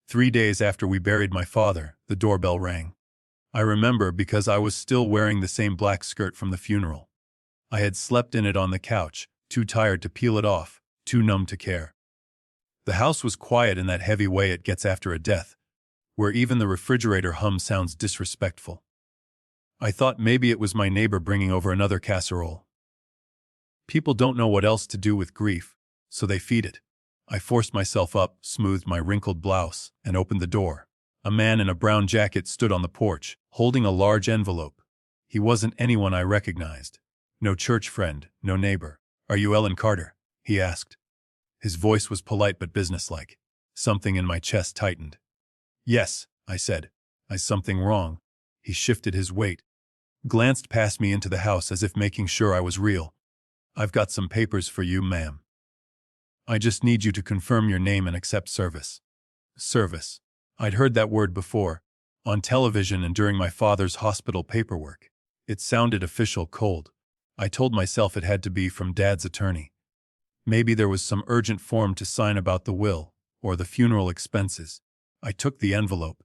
3 days after we buried my father, the doorbell rang. I remember because I was still wearing the same black skirt from the funeral. I had slept in it on the couch, too tired to peel it off, too numb to care. The house was quiet in that heavy way it gets after a death, where even the refrigerator hum sounds disrespectful. I thought maybe it was my neighbor bringing over another casserole. People don't know what else to do with grief, so they feed it. I forced myself up, smoothed my wrinkled blouse, and opened the door. A man in a brown jacket stood on the porch, holding a large envelope. He wasn't anyone I recognized. No church friend, no neighbor. "Are you Ellen Carter?" he asked. His voice was polite but businesslike. Something in my chest tightened. "Yes," I said. "Is something wrong?" He shifted his weight, glanced past me into the house as if making sure I was real. "I've got some papers for you, ma'am. I just need you to confirm your name and accept service." Service. I'd heard that word before, on television and during my father's hospital paperwork. It sounded official, cold. I told myself it had to be from Dad's attorney. Maybe there was some urgent form to sign about the will, or the funeral expenses. I took the envelope.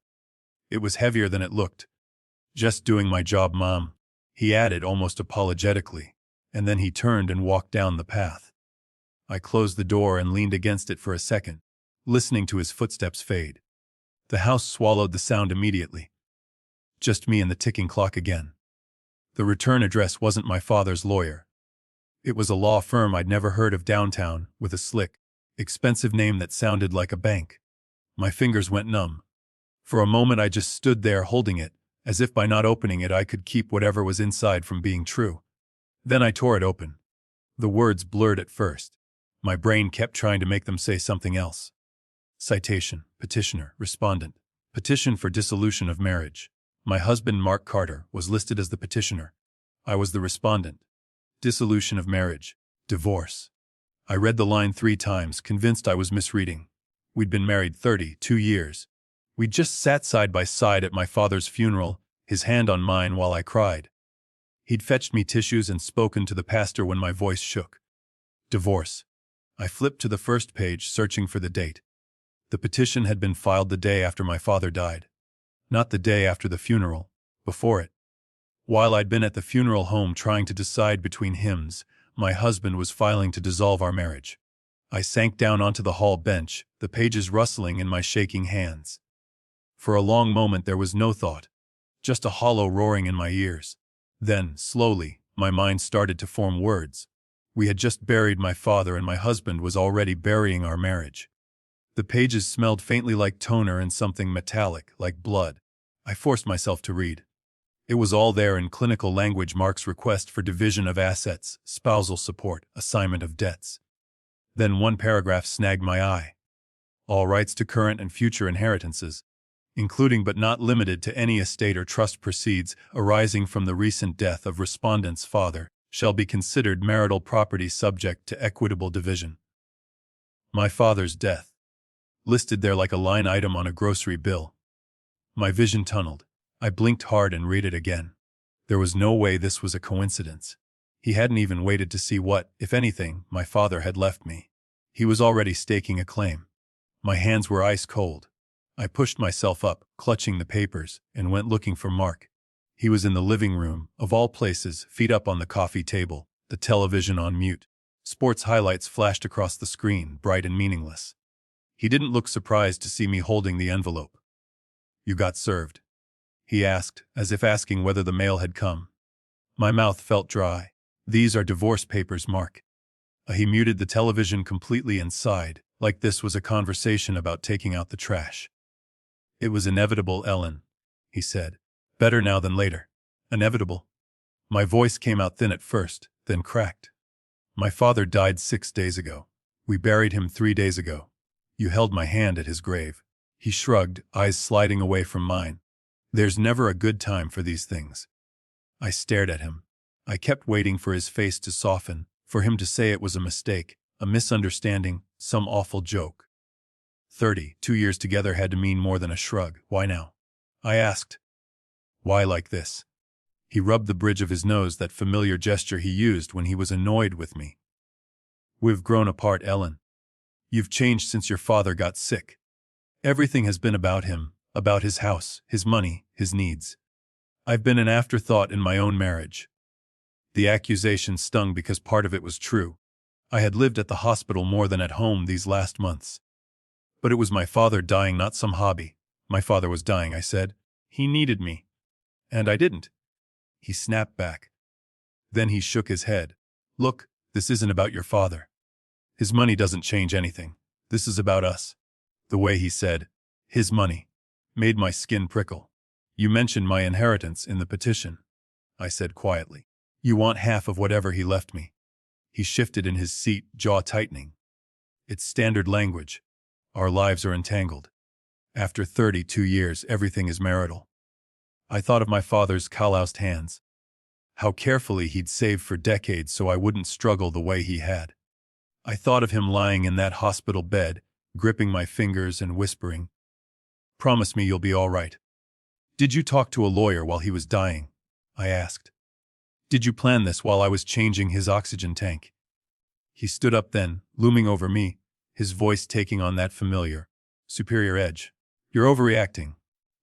It was heavier than it looked. "Just doing my job, Mom," he added almost apologetically, and then he turned and walked down the path. I closed the door and leaned against it for a second, listening to his footsteps fade. The house swallowed the sound immediately. Just me and the ticking clock again. The return address wasn't my father's lawyer. It was a law firm I'd never heard of downtown, with a slick, expensive name that sounded like a bank. My fingers went numb. For a moment I just stood there holding it, as if by not opening it I could keep whatever was inside from being true. Then I tore it open. The words blurred at first. My brain kept trying to make them say something else. Citation, petitioner, respondent. Petition for dissolution of marriage. My husband, Mark Carter, was listed as the petitioner. I was the respondent. Dissolution of marriage. Divorce. I read the line 3 times, convinced I was misreading. We'd been married 32 years. We'd just sat side by side at my father's funeral, his hand on mine while I cried. He'd fetched me tissues and spoken to the pastor when my voice shook. Divorce. I flipped to the first page, searching for the date. The petition had been filed the day after my father died. Not the day after the funeral, before it. While I'd been at the funeral home trying to decide between hymns, my husband was filing to dissolve our marriage. I sank down onto the hall bench, the pages rustling in my shaking hands. For a long moment there was no thought, just a hollow roaring in my ears. Then, slowly, my mind started to form words. We had just buried my father and my husband was already burying our marriage. The pages smelled faintly like toner and something metallic, like blood. I forced myself to read. It was all there in clinical language: Mark's request for division of assets, spousal support, assignment of debts. Then one paragraph snagged my eye. All rights to current and future inheritances, including but not limited to any estate or trust proceeds arising from the recent death of respondent's father, shall be considered marital property subject to equitable division. My father's death. Listed there like a line item on a grocery bill. My vision tunneled. I blinked hard and read it again. There was no way this was a coincidence. He hadn't even waited to see what, if anything, my father had left me. He was already staking a claim. My hands were ice cold. I pushed myself up, clutching the papers, and went looking for Mark. He was in the living room, of all places, feet up on the coffee table, the television on mute. Sports highlights flashed across the screen, bright and meaningless. He didn't look surprised to see me holding the envelope. "You got served?" he asked, as if asking whether the mail had come. My mouth felt dry. "These are divorce papers, Mark." He muted the television completely and sighed, like this was a conversation about taking out the trash. "It was inevitable, Ellen," he said. "Better now than later." "Inevitable?" My voice came out thin at first, then cracked. "My father died 6 days ago. We buried him 3 days ago. You held my hand at his grave." He shrugged, eyes sliding away from mine. "There's never a good time for these things." I stared at him. I kept waiting for his face to soften, for him to say it was a mistake, a misunderstanding, some awful joke. 32 years together had to mean more than a shrug. "Why now?" I asked. "Why like this?" He rubbed the bridge of his nose, that familiar gesture he used when he was annoyed with me. "We've grown apart, Ellen. You've changed since your father got sick." Everything has been about him, about his house, his money, his needs. I've been an afterthought in my own marriage. The accusation stung because part of it was true. I had lived at the hospital more than at home these last months. But it was my father dying, not some hobby. My father was dying, I said. He needed me. And I didn't. He snapped back. Then he shook his head. Look, this isn't about your father. His money doesn't change anything. This is about us. The way he said, his money, made my skin prickle. You mentioned my inheritance in the petition, I said quietly. You want half of whatever he left me. He shifted in his seat, jaw tightening. It's standard language. Our lives are entangled. After 32 years, everything is marital. I thought of my father's calloused hands. How carefully he'd saved for decades so I wouldn't struggle the way he had. I thought of him lying in that hospital bed, gripping my fingers and whispering, "Promise me you'll be all right." Did you talk to a lawyer while he was dying? I asked. Did you plan this while I was changing his oxygen tank? He stood up then, looming over me, his voice taking on that familiar, superior edge. You're overreacting.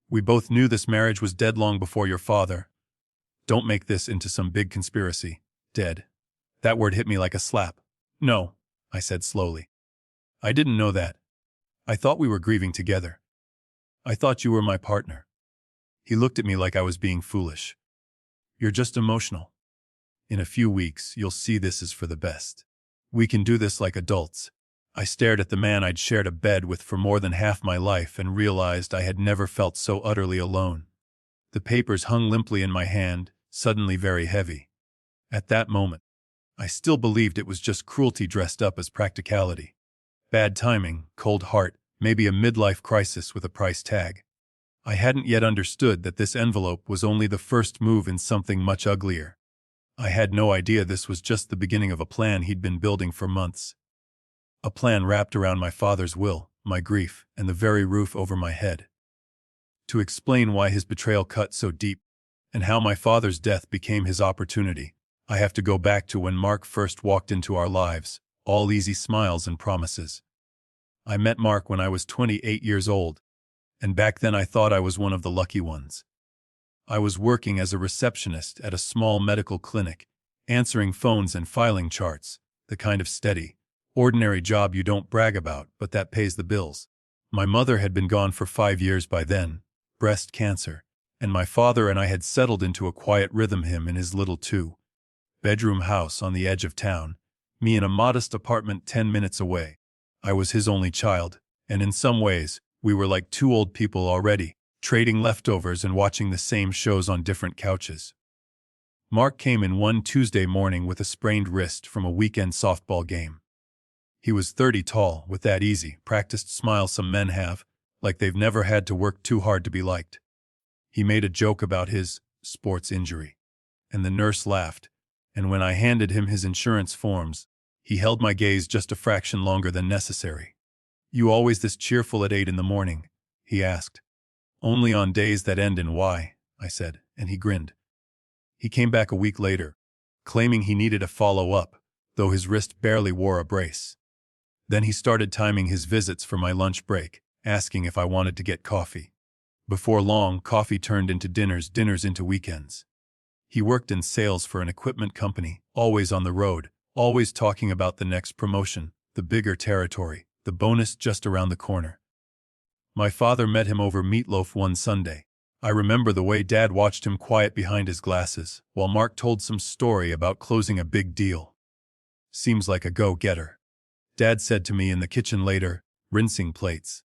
We both knew this marriage was dead long before your father. Don't make this into some big conspiracy. Dead. That word hit me like a slap. No, I said slowly. I didn't know that. I thought we were grieving together. I thought you were my partner. He looked at me like I was being foolish. You're just emotional. In a few weeks, you'll see this is for the best. We can do this like adults. I stared at the man I'd shared a bed with for more than half my life and realized I had never felt so utterly alone. The papers hung limply in my hand, suddenly very heavy. At that moment, I still believed it was just cruelty dressed up as practicality. Bad timing, cold heart, maybe a midlife crisis with a price tag. I hadn't yet understood that this envelope was only the first move in something much uglier. I had no idea this was just the beginning of a plan he'd been building for months. A plan wrapped around my father's will, my grief, and the very roof over my head. To explain why his betrayal cut so deep, and how my father's death became his opportunity, I have to go back to when Mark first walked into our lives, all easy smiles and promises. I met Mark when I was 28 years old, and back then I thought I was one of the lucky ones. I was working as a receptionist at a small medical clinic, answering phones and filing charts, the kind of steady, ordinary job you don't brag about, but that pays the bills. My mother had been gone for 5 years by then, breast cancer, and my father and I had settled into a quiet rhythm, him in his little 2-bedroom house on the edge of town, me in a modest apartment 10 minutes away. I was his only child, and in some ways, we were like two old people already, trading leftovers and watching the same shows on different couches. Mark came in one Tuesday morning with a sprained wrist from a weekend softball game. He was 30 tall, with that easy, practiced smile some men have, like they've never had to work too hard to be liked. He made a joke about his sports injury, and the nurse laughed, and when I handed him his insurance forms, he held my gaze just a fraction longer than necessary. You always this cheerful at 8 in the morning? He asked. Only on days that end in Y, I said, and he grinned. He came back a week later, claiming he needed a follow-up, though his wrist barely wore a brace. Then he started timing his visits for my lunch break, asking if I wanted to get coffee. Before long, coffee turned into dinners, dinners into weekends. He worked in sales for an equipment company, always on the road, always talking about the next promotion, the bigger territory, the bonus just around the corner. My father met him over meatloaf one Sunday. I remember the way Dad watched him quiet behind his glasses, while Mark told some story about closing a big deal. Seems like a go-getter. Dad said to me in the kitchen later, rinsing plates.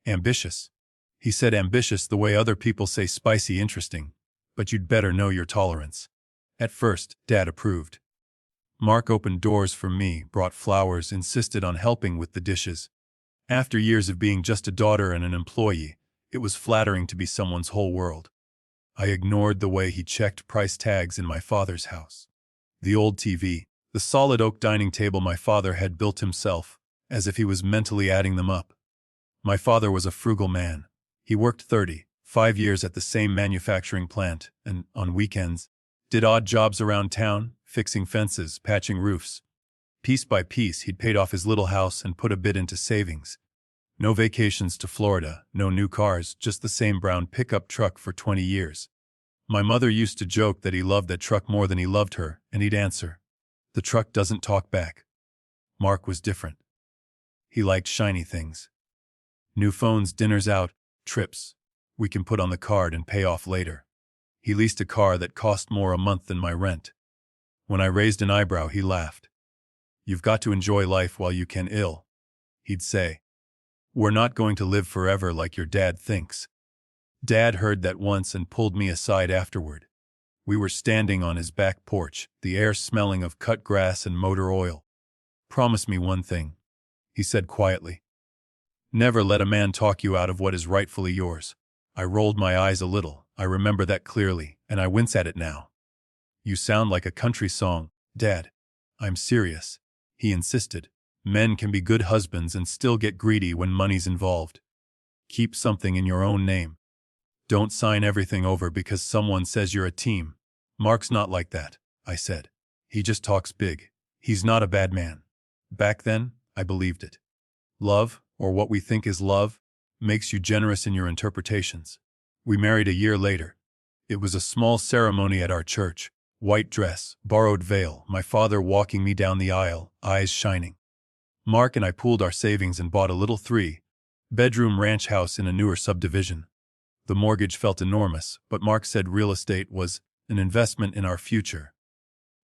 Ambitious. He said ambitious the way other people say spicy interesting, but you'd better know your tolerance. At first, Dad approved. Mark opened doors for me, brought flowers, insisted on helping with the dishes. After years of being just a daughter and an employee, it was flattering to be someone's whole world. I ignored the way he checked price tags in my father's house. The old TV, the solid oak dining table my father had built himself, as if he was mentally adding them up. My father was a frugal man. He worked 35 years at the same manufacturing plant, and, on weekends, did odd jobs around town, fixing fences, patching roofs. Piece by piece, he'd paid off his little house and put a bit into savings. No vacations to Florida, no new cars, just the same brown pickup truck for 20 years. My mother used to joke that he loved that truck more than he loved her, and he'd answer, "The truck doesn't talk back." Mark was different. He liked shiny things. New phones, dinners out, trips we can put on the card and pay off later. He leased a car that cost more a month than my rent. When I raised an eyebrow, he laughed. "You've got to enjoy life while you can." He'd say, "We're not going to live forever like your dad thinks." Dad heard that once and pulled me aside afterward. We were standing on his back porch, the air smelling of cut grass and motor oil. "Promise me one thing," he said quietly. "Never let a man talk you out of what is rightfully yours." I rolled my eyes a little. I remember that clearly, and I wince at it now. "You sound like a country song, Dad." "I'm serious," he insisted. "Men can be good husbands and still get greedy when money's involved. Keep something in your own name. Don't sign everything over because someone says you're a team." "Mark's not like that," I said. "He just talks big. He's not a bad man." Back then, I believed it. Love, or what we think is love, makes you generous in your interpretations. We married a year later. It was a small ceremony at our church. White dress, borrowed veil, my father walking me down the aisle, eyes shining. Mark and I pooled our savings and bought a little 3-bedroom ranch house in a newer subdivision. The mortgage felt enormous, but Mark said real estate was an investment in our future.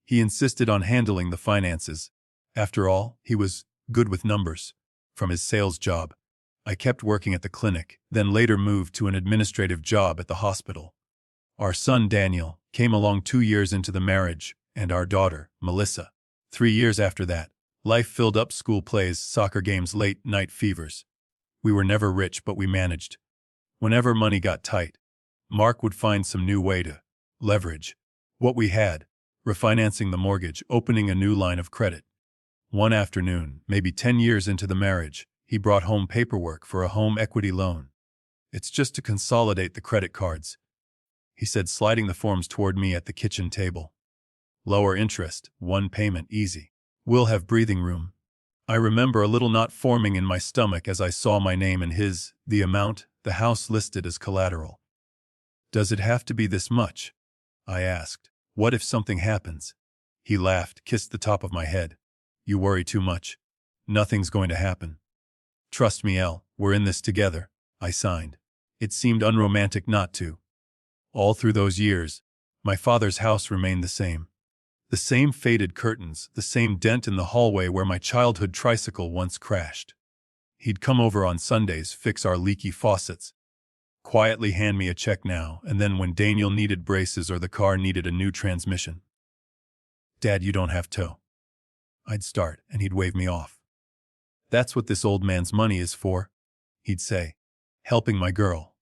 He insisted on handling the finances. After all, he was good with numbers. From his sales job, I kept working at the clinic, then later moved to an administrative job at the hospital. Our son Daniel came along 2 years into the marriage, and our daughter, Melissa. 3 years after that, life filled up: school plays, soccer games, late-night fevers. We were never rich, but we managed. Whenever money got tight, Mark would find some new way to leverage what we had, refinancing the mortgage, opening a new line of credit. One afternoon, maybe 10 years into the marriage, he brought home paperwork for a home equity loan. "It's just to consolidate the credit cards," he said, sliding the forms toward me at the kitchen table. "Lower interest, one payment, easy. We'll have breathing room." I remember a little knot forming in my stomach as I saw my name and his, the amount, the house listed as collateral. "Does it have to be this much?" I asked. "What if something happens?" He laughed, kissed the top of my head. "You worry too much. Nothing's going to happen. Trust me, Elle, we're in this together." I signed. It seemed unromantic not to. All through those years, my father's house remained the same. The same faded curtains, the same dent in the hallway where my childhood tricycle once crashed. He'd come over on Sundays, fix our leaky faucets, quietly hand me a check now and then when Daniel needed braces or the car needed a new transmission. "Dad, you don't have to." I'd start, and he'd wave me off. "That's what this old man's money is for," he'd say. "Helping my girl.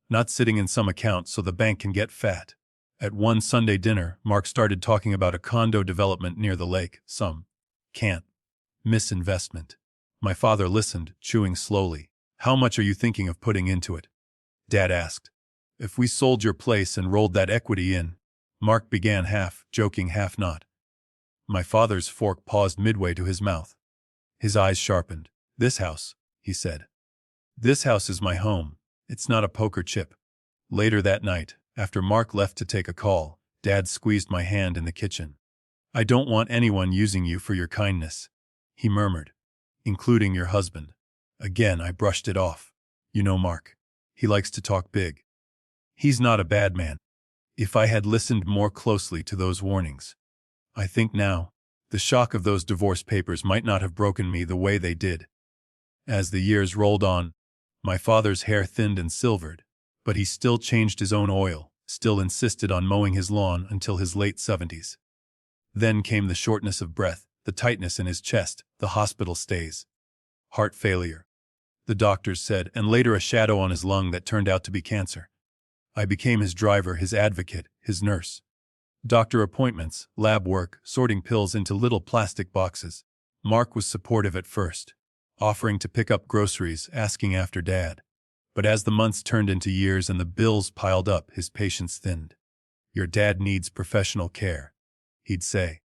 Not sitting in some account so the bank can get fat." At one Sunday dinner, Mark started talking about a condo development near the lake, some can't miss investment. My father listened, chewing slowly. "How much are you thinking of putting into it?" Dad asked. "If we sold your place and rolled that equity in," Mark began, half joking, half not. My father's fork paused midway to his mouth. His eyes sharpened. "This house," he said. "This house is my home. It's not a poker chip." Later that night, after Mark left to take a call, Dad squeezed my hand in the kitchen. "I don't want anyone using you for your kindness," he murmured, "including your husband." Again I brushed it off. "You know Mark. He likes to talk big. He's not a bad man." If I had listened more closely to those warnings, I think now, the shock of those divorce papers might not have broken me the way they did. As the years rolled on, my father's hair thinned and silvered, but he still changed his own oil, still insisted on mowing his lawn until his late 70s. Then came the shortness of breath, the tightness in his chest, the hospital stays. Heart failure, the doctors said, and later a shadow on his lung that turned out to be cancer. I became his driver, his advocate, his nurse. Doctor appointments, lab work, sorting pills into little plastic boxes. Mark was supportive at first, offering to pick up groceries, asking after Dad. But as the months turned into years and the bills piled up, his patience thinned. "Your dad needs professional care," he'd say.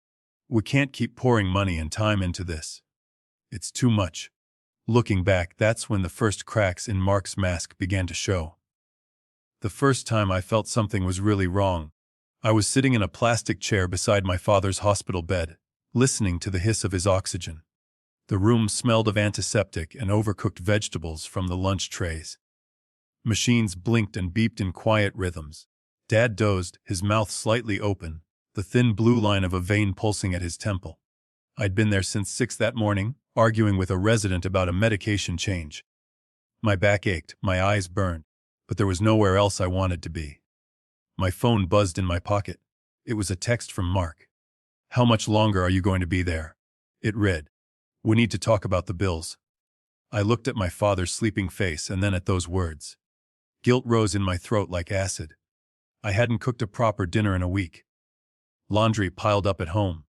"We can't keep pouring money and time into this. It's too much." Looking back, that's when the first cracks in Mark's mask began to show. The first time I felt something was really wrong, I was sitting in a plastic chair beside my father's hospital bed, listening to the hiss of his oxygen. The room smelled of antiseptic and overcooked vegetables from the lunch trays. Machines blinked and beeped in quiet rhythms. Dad dozed, his mouth slightly open, the thin blue line of a vein pulsing at his temple. I'd been there since 6 that morning, arguing with a resident about a medication change. My back ached, my eyes burned, but there was nowhere else I wanted to be. My phone buzzed in my pocket. It was a text from Mark. "How much longer are you going to be there?" It read, "We need to talk about the bills." I looked at my father's sleeping face and then at those words. Guilt rose in my throat like acid. I hadn't cooked a proper dinner in a week. Laundry piled up at home.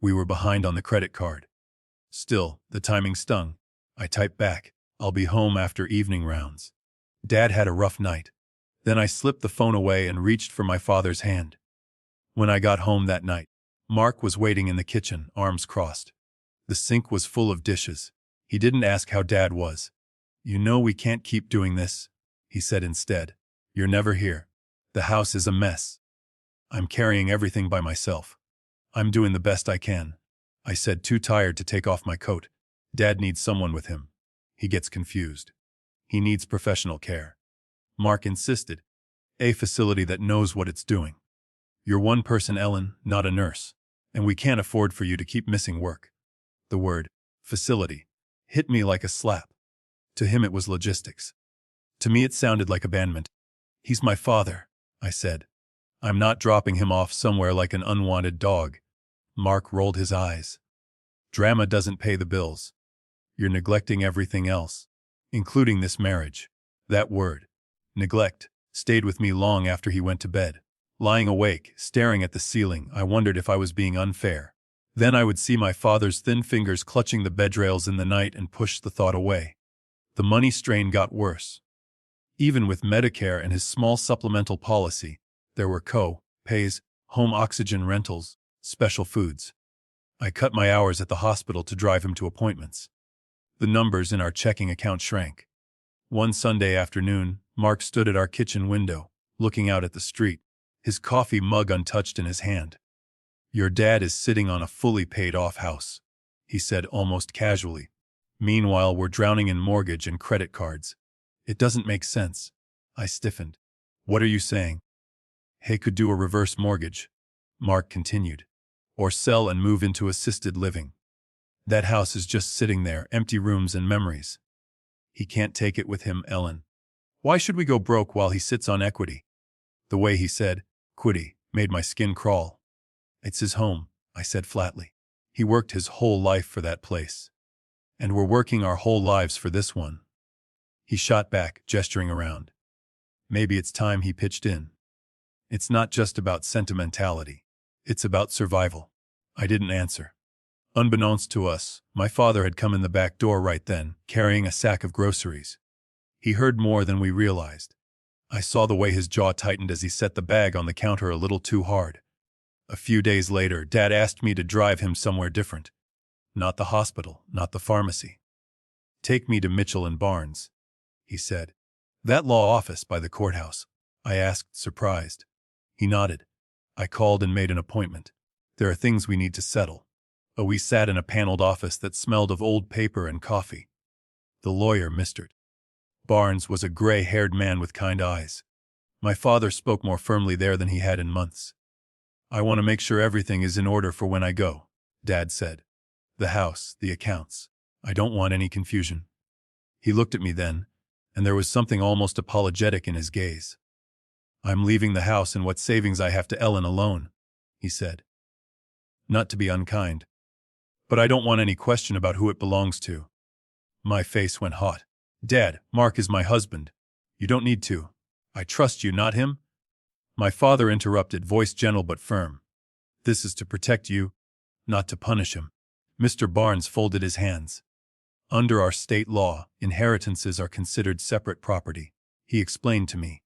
We were behind on the credit card. Still, the timing stung. I typed back, "I'll be home after evening rounds." Dad had a rough night. Then I slipped the phone away and reached for my father's hand. When I got home that night, Mark was waiting in the kitchen, arms crossed. The sink was full of dishes. He didn't ask how Dad was. "You know we can't keep doing this," he said instead. "You're never here. The house is a mess. I'm carrying everything by myself. I'm doing the best I can." I said, too tired to take off my coat. "Dad needs someone with him. He gets confused. He needs professional care." Mark insisted. "A facility that knows what it's doing. You're one person, Ellen, not a nurse. And we can't afford for you to keep missing work." The word, facility, hit me like a slap. To him it was logistics. To me it sounded like abandonment. "He's my father," I said. "I'm not dropping him off somewhere like an unwanted dog." Mark rolled his eyes. "Drama doesn't pay the bills. You're neglecting everything else, including this marriage." That word, neglect, stayed with me long after he went to bed. Lying awake, staring at the ceiling, I wondered if I was being unfair. Then I would see my father's thin fingers clutching the bedrails in the night and push the thought away. The money strain got worse. Even with Medicare and his small supplemental policy, there were co-pays, home oxygen rentals, special foods. I cut my hours at the hospital to drive him to appointments. The numbers in our checking account shrank. One Sunday afternoon, Mark stood at our kitchen window, looking out at the street, his coffee mug untouched in his hand. "Your dad is sitting on a fully paid-off house," he said almost casually. "Meanwhile, we're drowning in mortgage and credit cards. It doesn't make sense." I stiffened. "What are you saying?" "He could do a reverse mortgage," Mark continued, "or sell and move into assisted living. That house is just sitting there, empty rooms and memories. He can't take it with him, Ellen. Why should we go broke while he sits on equity?" The way he said, "quitty," made my skin crawl. "It's his home," I said flatly. "He worked his whole life for that place. And we're working our whole lives for this one." He shot back, gesturing around. "Maybe it's time he pitched in. It's not just about sentimentality. It's about survival." I didn't answer. Unbeknownst to us, my father had come in the back door right then, carrying a sack of groceries. He heard more than we realized. I saw the way his jaw tightened as he set the bag on the counter a little too hard. A few days later, Dad asked me to drive him somewhere different. Not the hospital, not the pharmacy. "Take me to Mitchell and Barnes," he said. "That law office by the courthouse?" I asked, surprised. He nodded. "I called and made an appointment. There are things we need to settle." We sat in a paneled office that smelled of old paper and coffee. The lawyer, Mr. Barnes, was a gray-haired man with kind eyes. My father spoke more firmly there than he had in months. "I want to make sure everything is in order for when I go," Dad said. "The house, the accounts. I don't want any confusion." He looked at me then, and there was something almost apologetic in his gaze. "I'm leaving the house and what savings I have to Ellen alone," he said. "Not to be unkind, but I don't want any question about who it belongs to." My face went hot. "Dad, Mark is my husband. You don't need to. I trust you, not him." My father interrupted, voice gentle but firm. "This is to protect you, not to punish him." Mr. Barnes folded his hands. "Under our state law, inheritances are considered separate property," he explained to me.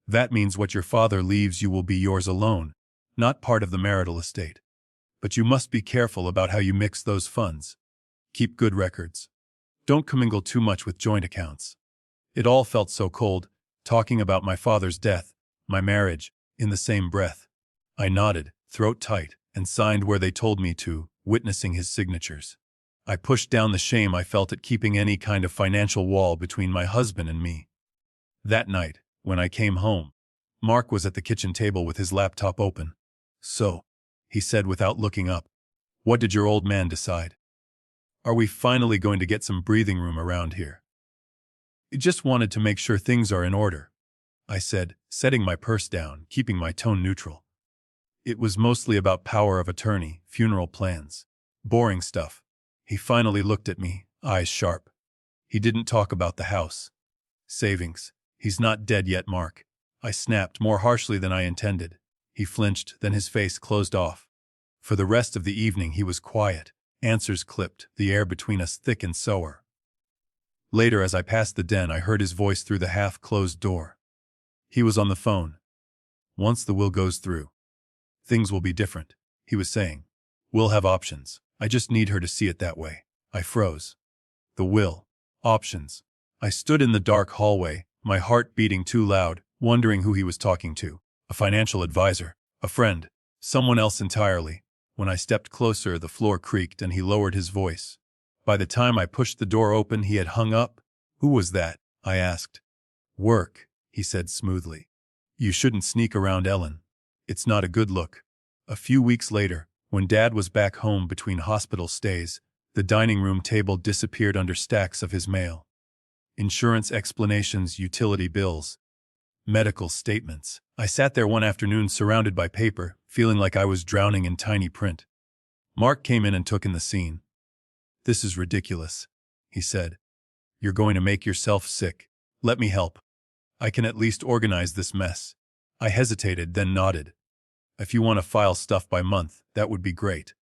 "That means what your father leaves you will be yours alone, not part of the marital estate. But you must be careful about how you mix those funds. Keep good records. Don't commingle too much with joint accounts. It all felt so cold, talking about my father's death, my marriage, in the same breath. I nodded, throat tight, and signed where they told me to, witnessing his signatures. I pushed down the shame I felt at keeping any kind of financial wall between my husband and me. That night, when I came home, Mark was at the kitchen table with his laptop open. "So," he said without looking up, "what did your old man decide? Are we finally going to get some breathing room around here?" "I just wanted to make sure things are in order," I said, setting my purse down, keeping my tone neutral. It was mostly about power of attorney, funeral plans. Boring stuff. He finally looked at me, eyes sharp. He didn't talk about the house. "Savings. He's not dead yet, Mark." I snapped more harshly than I intended. He flinched, then his face closed off. For the rest of the evening he was quiet, answers clipped, the air between us thick and sour. Later, as I passed the den, I heard his voice through the half-closed door. He was on the phone. "Once the will goes through, things will be different," he was saying. "We'll have options. I just need her to see it that way." I froze. The will. Options. I stood in the dark hallway, my heart beating too loud, wondering who he was talking to. A financial advisor, a friend, someone else entirely. When I stepped closer, the floor creaked and he lowered his voice. By the time I pushed the door open, he had hung up. "Who was that?" I asked. "Work," he said smoothly. "You shouldn't sneak around Ellen. It's not a good look." A few weeks later, when Dad was back home between hospital stays, the dining room table disappeared under stacks of his mail. Insurance explanations, utility bills, medical statements. I sat there one afternoon surrounded by paper, feeling like I was drowning in tiny print. Mark came in and took in the scene. "This is ridiculous," he said. "You're going to make yourself sick. Let me help. I can at least organize this mess." I hesitated, then nodded. "If you want to file stuff by month, that would be great."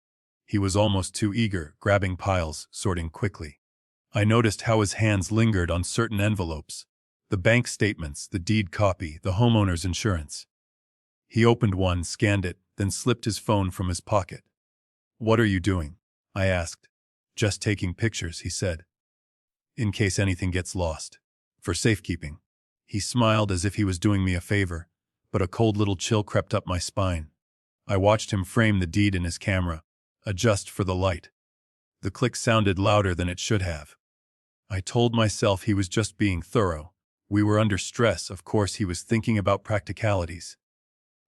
He was almost too eager, grabbing piles, sorting quickly. I noticed how his hands lingered on certain envelopes. The bank statements, the deed copy, the homeowner's insurance. He opened one, scanned it, then slipped his phone from his pocket. "What are you doing?" I asked. "Just taking pictures," he said. "In case anything gets lost. For safekeeping." He smiled as if he was doing me a favor, but a cold little chill crept up my spine. I watched him frame the deed in his camera, adjust for the light. The click sounded louder than it should have. I told myself he was just being thorough. We were under stress, of course he was thinking about practicalities.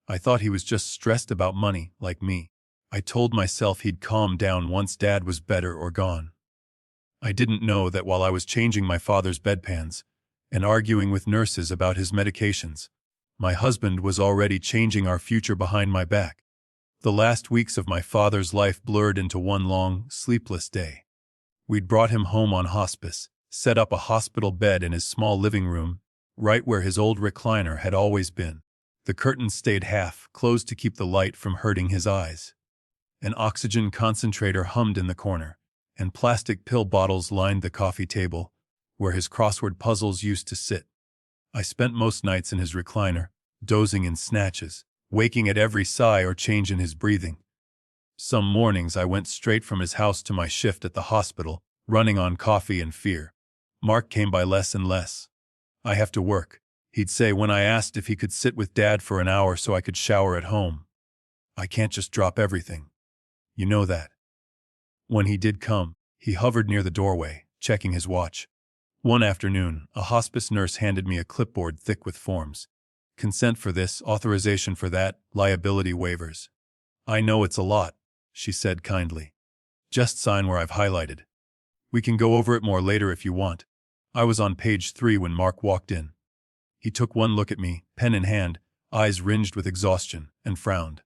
I thought he was just stressed about money, like me. I told myself he'd calm down once Dad was better or gone. I didn't know that while I was changing my father's bedpans and arguing with nurses about his medications, my husband was already changing our future behind my back. The last weeks of my father's life blurred into one long, sleepless day. We'd brought him home on hospice, set up a hospital bed in his small living room, right where his old recliner had always been. The curtains stayed half closed to keep the light from hurting his eyes. An oxygen concentrator hummed in the corner, and plastic pill bottles lined the coffee table, where his crossword puzzles used to sit. I spent most nights in his recliner, dozing in snatches, waking at every sigh or change in his breathing. Some mornings I went straight from his house to my shift at the hospital, running on coffee and fear. Mark came by less and less. "I have to work," he'd say when I asked if he could sit with Dad for an hour so I could shower at home. "I can't just drop everything. You know that." When he did come, he hovered near the doorway, checking his watch. One afternoon, a hospice nurse handed me a clipboard thick with forms. Consent for this, authorization for that, liability waivers. "I know it's a lot," she said kindly. "Just sign where I've highlighted. We can go over it more later if you want." I was on page 3 when Mark walked in. He took one look at me, pen in hand, eyes ringed with exhaustion, and frowned.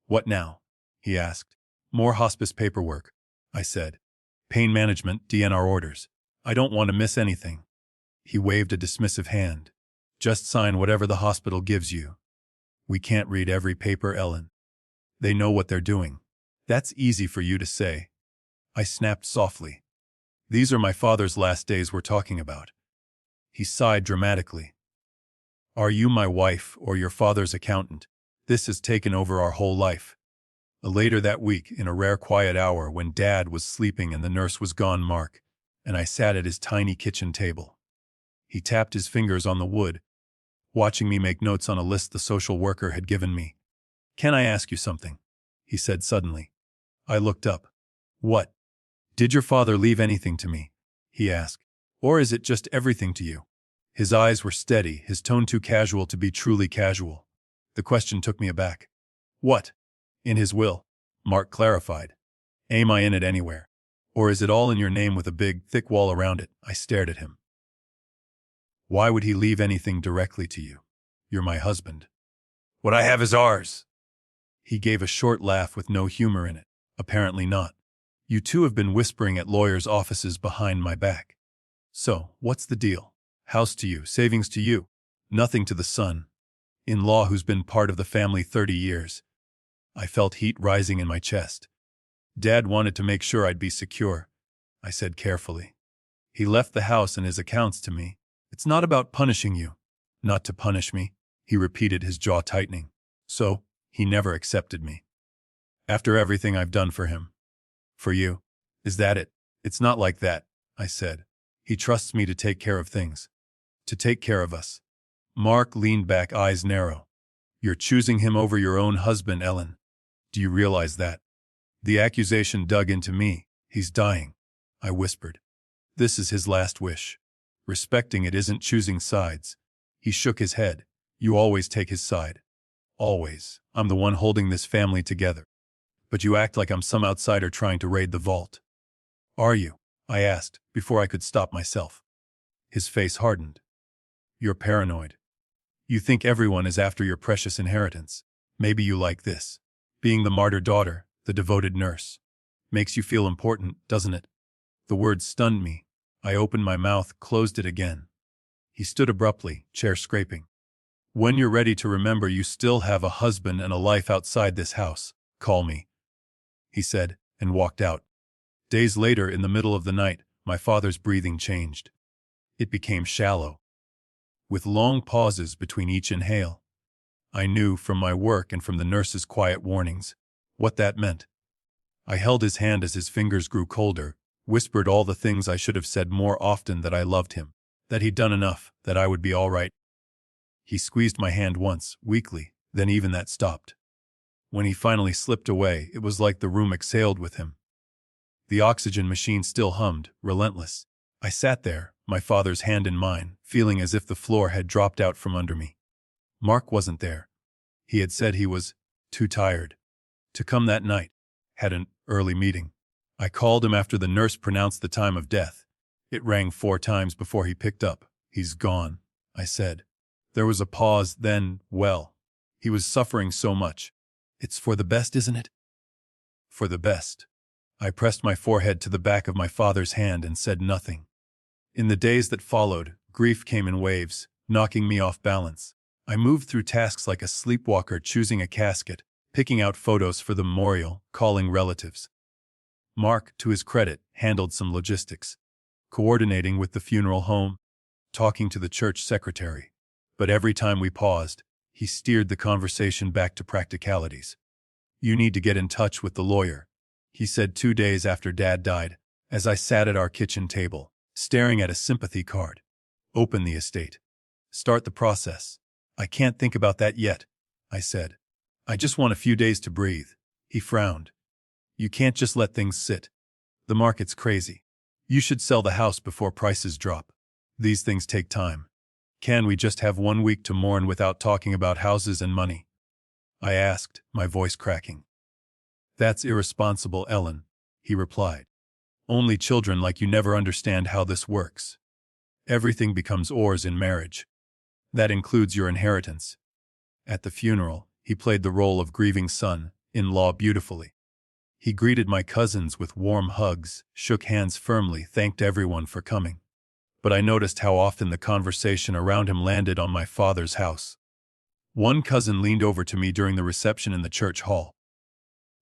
"What now?" he asked. "More hospice paperwork," I said. "Pain management, DNR orders. I don't want to miss anything." He waved a dismissive hand. "Just sign whatever the hospital gives you." "We can't read every paper, Ellen. They know what they're doing." "That's easy for you to say." I snapped softly. "These are my father's last days we're talking about." He sighed dramatically. "Are you my wife or your father's accountant? This has taken over our whole life." Later that week, in a rare quiet hour when Dad was sleeping and the nurse was gone, Mark, and I sat at his tiny kitchen table. He tapped his fingers on the wood, watching me make notes on a list the social worker had given me. "Can I ask you something?" he said suddenly. I looked up. "What?" "Did your father leave anything to me?" he asked. "Or is it just everything to you?" His eyes were steady, his tone too casual to be truly casual. The question took me aback. "What?" "In his will," Mark clarified. "Am I in it anywhere? Or is it all in your name with a big, thick wall around it?" I stared at him. "Why would he leave anything directly to you? You're my husband." "What I have is ours." He gave a short laugh with no humor in it. "Apparently not. You two have been whispering at lawyers' offices behind my back. So, what's the deal? House to you, savings to you. Nothing to the son-in-law who's been part of the family 30 years. I felt heat rising in my chest. "Dad wanted to make sure I'd be secure," I said carefully. "He left the house and his accounts to me. It's not about punishing you." "Not to punish me," he repeated, his jaw tightening. "So, he never accepted me. After everything I've done for him. For you. Is that it?" "It's not like that," I said. "He trusts me to take care of things. To take care of us." Mark leaned back, eyes narrow. "You're choosing him over your own husband, Ellen. Do you realize that?" The accusation dug into me. "He's dying," I whispered. "This is his last wish. Respecting it isn't choosing sides." He shook his head. "You always take his side. Always. I'm the one holding this family together. But you act like I'm some outsider trying to raid the vault." "Are you?" I asked, before I could stop myself. His face hardened. "You're paranoid. You think everyone is after your precious inheritance. Maybe you like this. Being the martyr daughter, the devoted nurse. Makes you feel important, doesn't it?" The words stunned me. I opened my mouth, closed it again. He stood abruptly, chair scraping. "When you're ready to remember you still have a husband and a life outside this house, call me," he said, and walked out. Days later, in the middle of the night, my father's breathing changed. It became shallow, with long pauses between each inhale. I knew, from my work and from the nurse's quiet warnings, what that meant. I held his hand as his fingers grew colder, whispered all the things I should have said more often: that I loved him, that he'd done enough, that I would be all right. He squeezed my hand once, weakly, then even that stopped. When he finally slipped away, it was like the room exhaled with him. The oxygen machine still hummed, relentless. I sat there, my father's hand in mine, feeling as if the floor had dropped out from under me. Mark wasn't there. He had said he was too tired to come that night. Had an early meeting. I called him after the nurse pronounced the time of death. It rang 4 times before he picked up. "He's gone," I said. There was a pause, then, "Well, he was suffering so much. It's for the best, isn't it?" "For the best." I pressed my forehead to the back of my father's hand and said nothing. In the days that followed, grief came in waves, knocking me off balance. I moved through tasks like a sleepwalker, choosing a casket, picking out photos for the memorial, calling relatives. Mark, to his credit, handled some logistics, coordinating with the funeral home, talking to the church secretary. But every time we paused, he steered the conversation back to practicalities. "You need to get in touch with the lawyer," he said 2 days after Dad died, as I sat at our kitchen table, staring at a sympathy card. "Open the estate. Start the process." "I can't think about that yet," I said. "I just want a few days to breathe." He frowned. "You can't just let things sit. The market's crazy. You should sell the house before prices drop. These things take time. Can we just have 1 week to mourn without talking about houses and money?" I asked, my voice cracking. "That's irresponsible, Ellen," he replied. "Only children like you never understand how this works. Everything becomes ours in marriage. That includes your inheritance." At the funeral, he played the role of grieving son-in-law beautifully. He greeted my cousins with warm hugs, shook hands firmly, thanked everyone for coming. But I noticed how often the conversation around him landed on my father's house. One cousin leaned over to me during the reception in the church hall.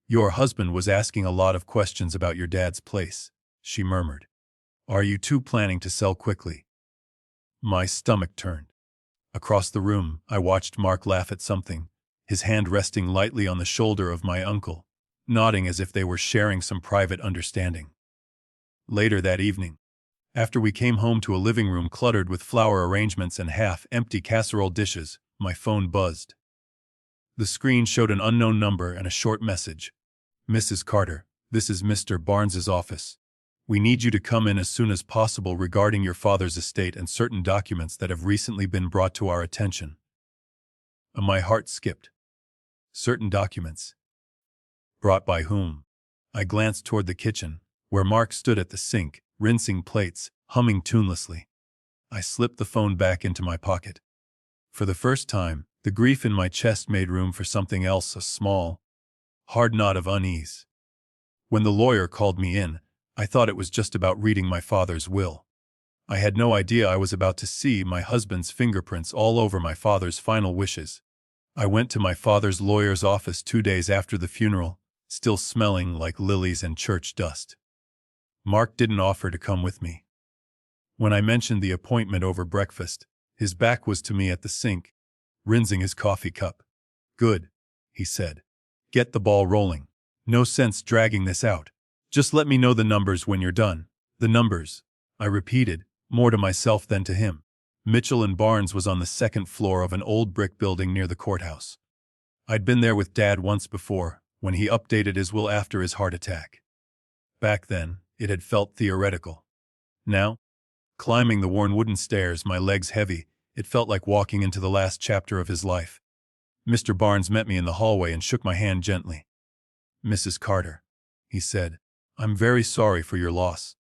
"Your husband was asking a lot of questions about your dad's place," she murmured. "Are you two planning to sell quickly?" My stomach turned. Across the room, I watched Mark laugh at something, his hand resting lightly on the shoulder of my uncle, nodding as if they were sharing some private understanding. Later that evening, After we came home to a living room cluttered with flower arrangements and half-empty casserole dishes, my phone buzzed. The screen showed an unknown number and a short message. "Mrs. Carter, this is Mr. Barnes's office. We need you to come in as soon as possible regarding your father's estate and certain documents that have recently been brought to our attention." My heart skipped. Certain documents. Brought by whom? I glanced toward the kitchen, where Mark stood at the sink, rinsing plates, humming tunelessly. I slipped the phone back into my pocket. For the first time, the grief in my chest made room for something else, a small, hard knot of unease. When the lawyer called me in, I thought it was just about reading my father's will. I had no idea I was about to see my husband's fingerprints all over my father's final wishes. I went to my father's lawyer's office 2 days after the funeral, still smelling like lilies and church dust. Mark didn't offer to come with me. When I mentioned the appointment over breakfast, his back was to me at the sink, rinsing his coffee cup. "Good," he said. "Get the ball rolling. No sense dragging this out. Just let me know the numbers when you're done." "The numbers," I repeated, more to myself than to him. Mitchell and Barnes was on the second floor of an old brick building near the courthouse. I'd been there with Dad once before, when he updated his will after his heart attack. Back then, it had felt theoretical. Now, climbing the worn wooden stairs, my legs heavy, it felt like walking into the last chapter of his life. Mr. Barnes met me in the hallway and shook my hand gently. "Mrs. Carter," he said, "I'm very sorry for your loss.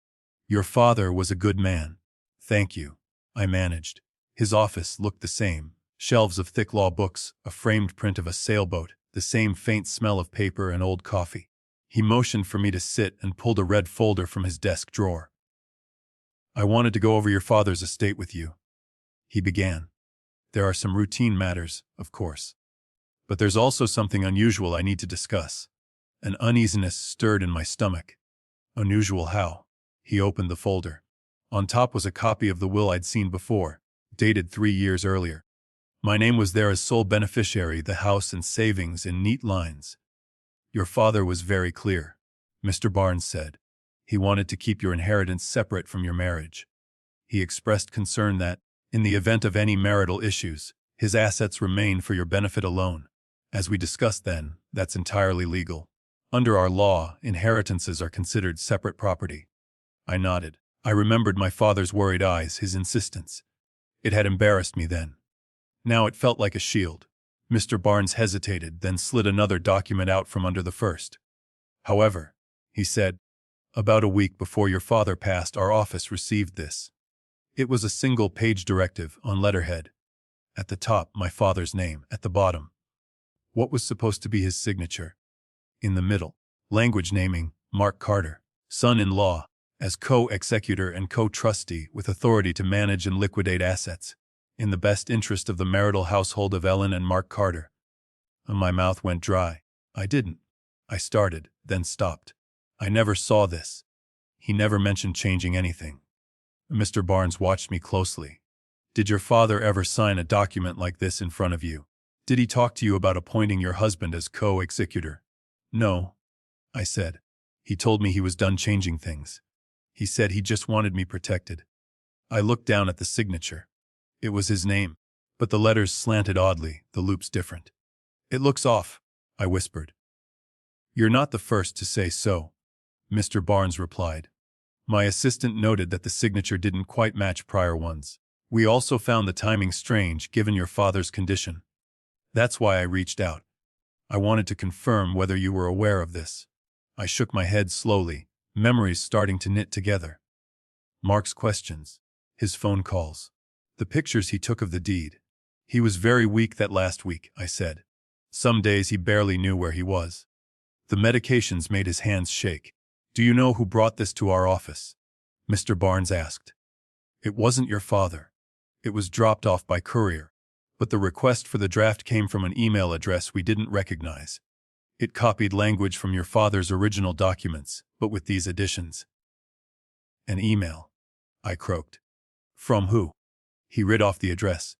Your father was a good man." "Thank you," I managed. His office looked the same. Shelves of thick law books, a framed print of a sailboat, the same faint smell of paper and old coffee. He motioned for me to sit and pulled a red folder from his desk drawer. "I wanted to go over your father's estate with you," he began. "There are some routine matters, of course. But there's also something unusual I need to discuss." An uneasiness stirred in my stomach. "Unusual how?" He opened the folder. On top was a copy of the will I'd seen before, dated 3 years earlier. My name was there as sole beneficiary, the house and savings in neat lines. "Your father was very clear," Mr. Barnes said. "He wanted to keep your inheritance separate from your marriage. He expressed concern that, in the event of any marital issues, his assets remain for your benefit alone. As we discussed then, that's entirely legal. Under our law, inheritances are considered separate property." I nodded. I remembered my father's worried eyes, his insistence. It had embarrassed me then. Now it felt like a shield. Mr. Barnes hesitated, then slid another document out from under the first. "However," he said, "about a week before your father passed, our office received this." It was a single-page directive on letterhead. At the top, my father's name. At the bottom, what was supposed to be his signature. In the middle, language naming Mark Carter, son-in-law, as co-executor and co-trustee with authority to manage and liquidate assets, in the best interest of the marital household of Ellen and Mark Carter. My mouth went dry. I didn't. I started, then stopped. "I never saw this. He never mentioned changing anything." Mr. Barnes watched me closely. "Did your father ever sign a document like this in front of you? Did he talk to you about appointing your husband as co-executor?" "No," I said. "He told me he was done changing things. He said he just wanted me protected." I looked down at the signature. It was his name, but the letters slanted oddly, the loops different. "It looks off," I whispered. "You're not the first to say so," Mr. Barnes replied. My assistant noted that the signature didn't quite match prior ones. "We also found the timing strange given your father's condition. That's why I reached out. I wanted to confirm whether you were aware of this." I shook my head slowly, memories starting to knit together. Mark's questions, his phone calls, the pictures he took of the deed. "He was very weak that last week," I said. "Some days he barely knew where he was. The medications made his hands shake." "Do you know who brought this to our office?" Mr. Barnes asked. "It wasn't your father. It was dropped off by courier, but the request for the draft came from an email address we didn't recognize. It copied language from your father's original documents, but with these additions." "An email," I croaked. "From who?" He read off the address.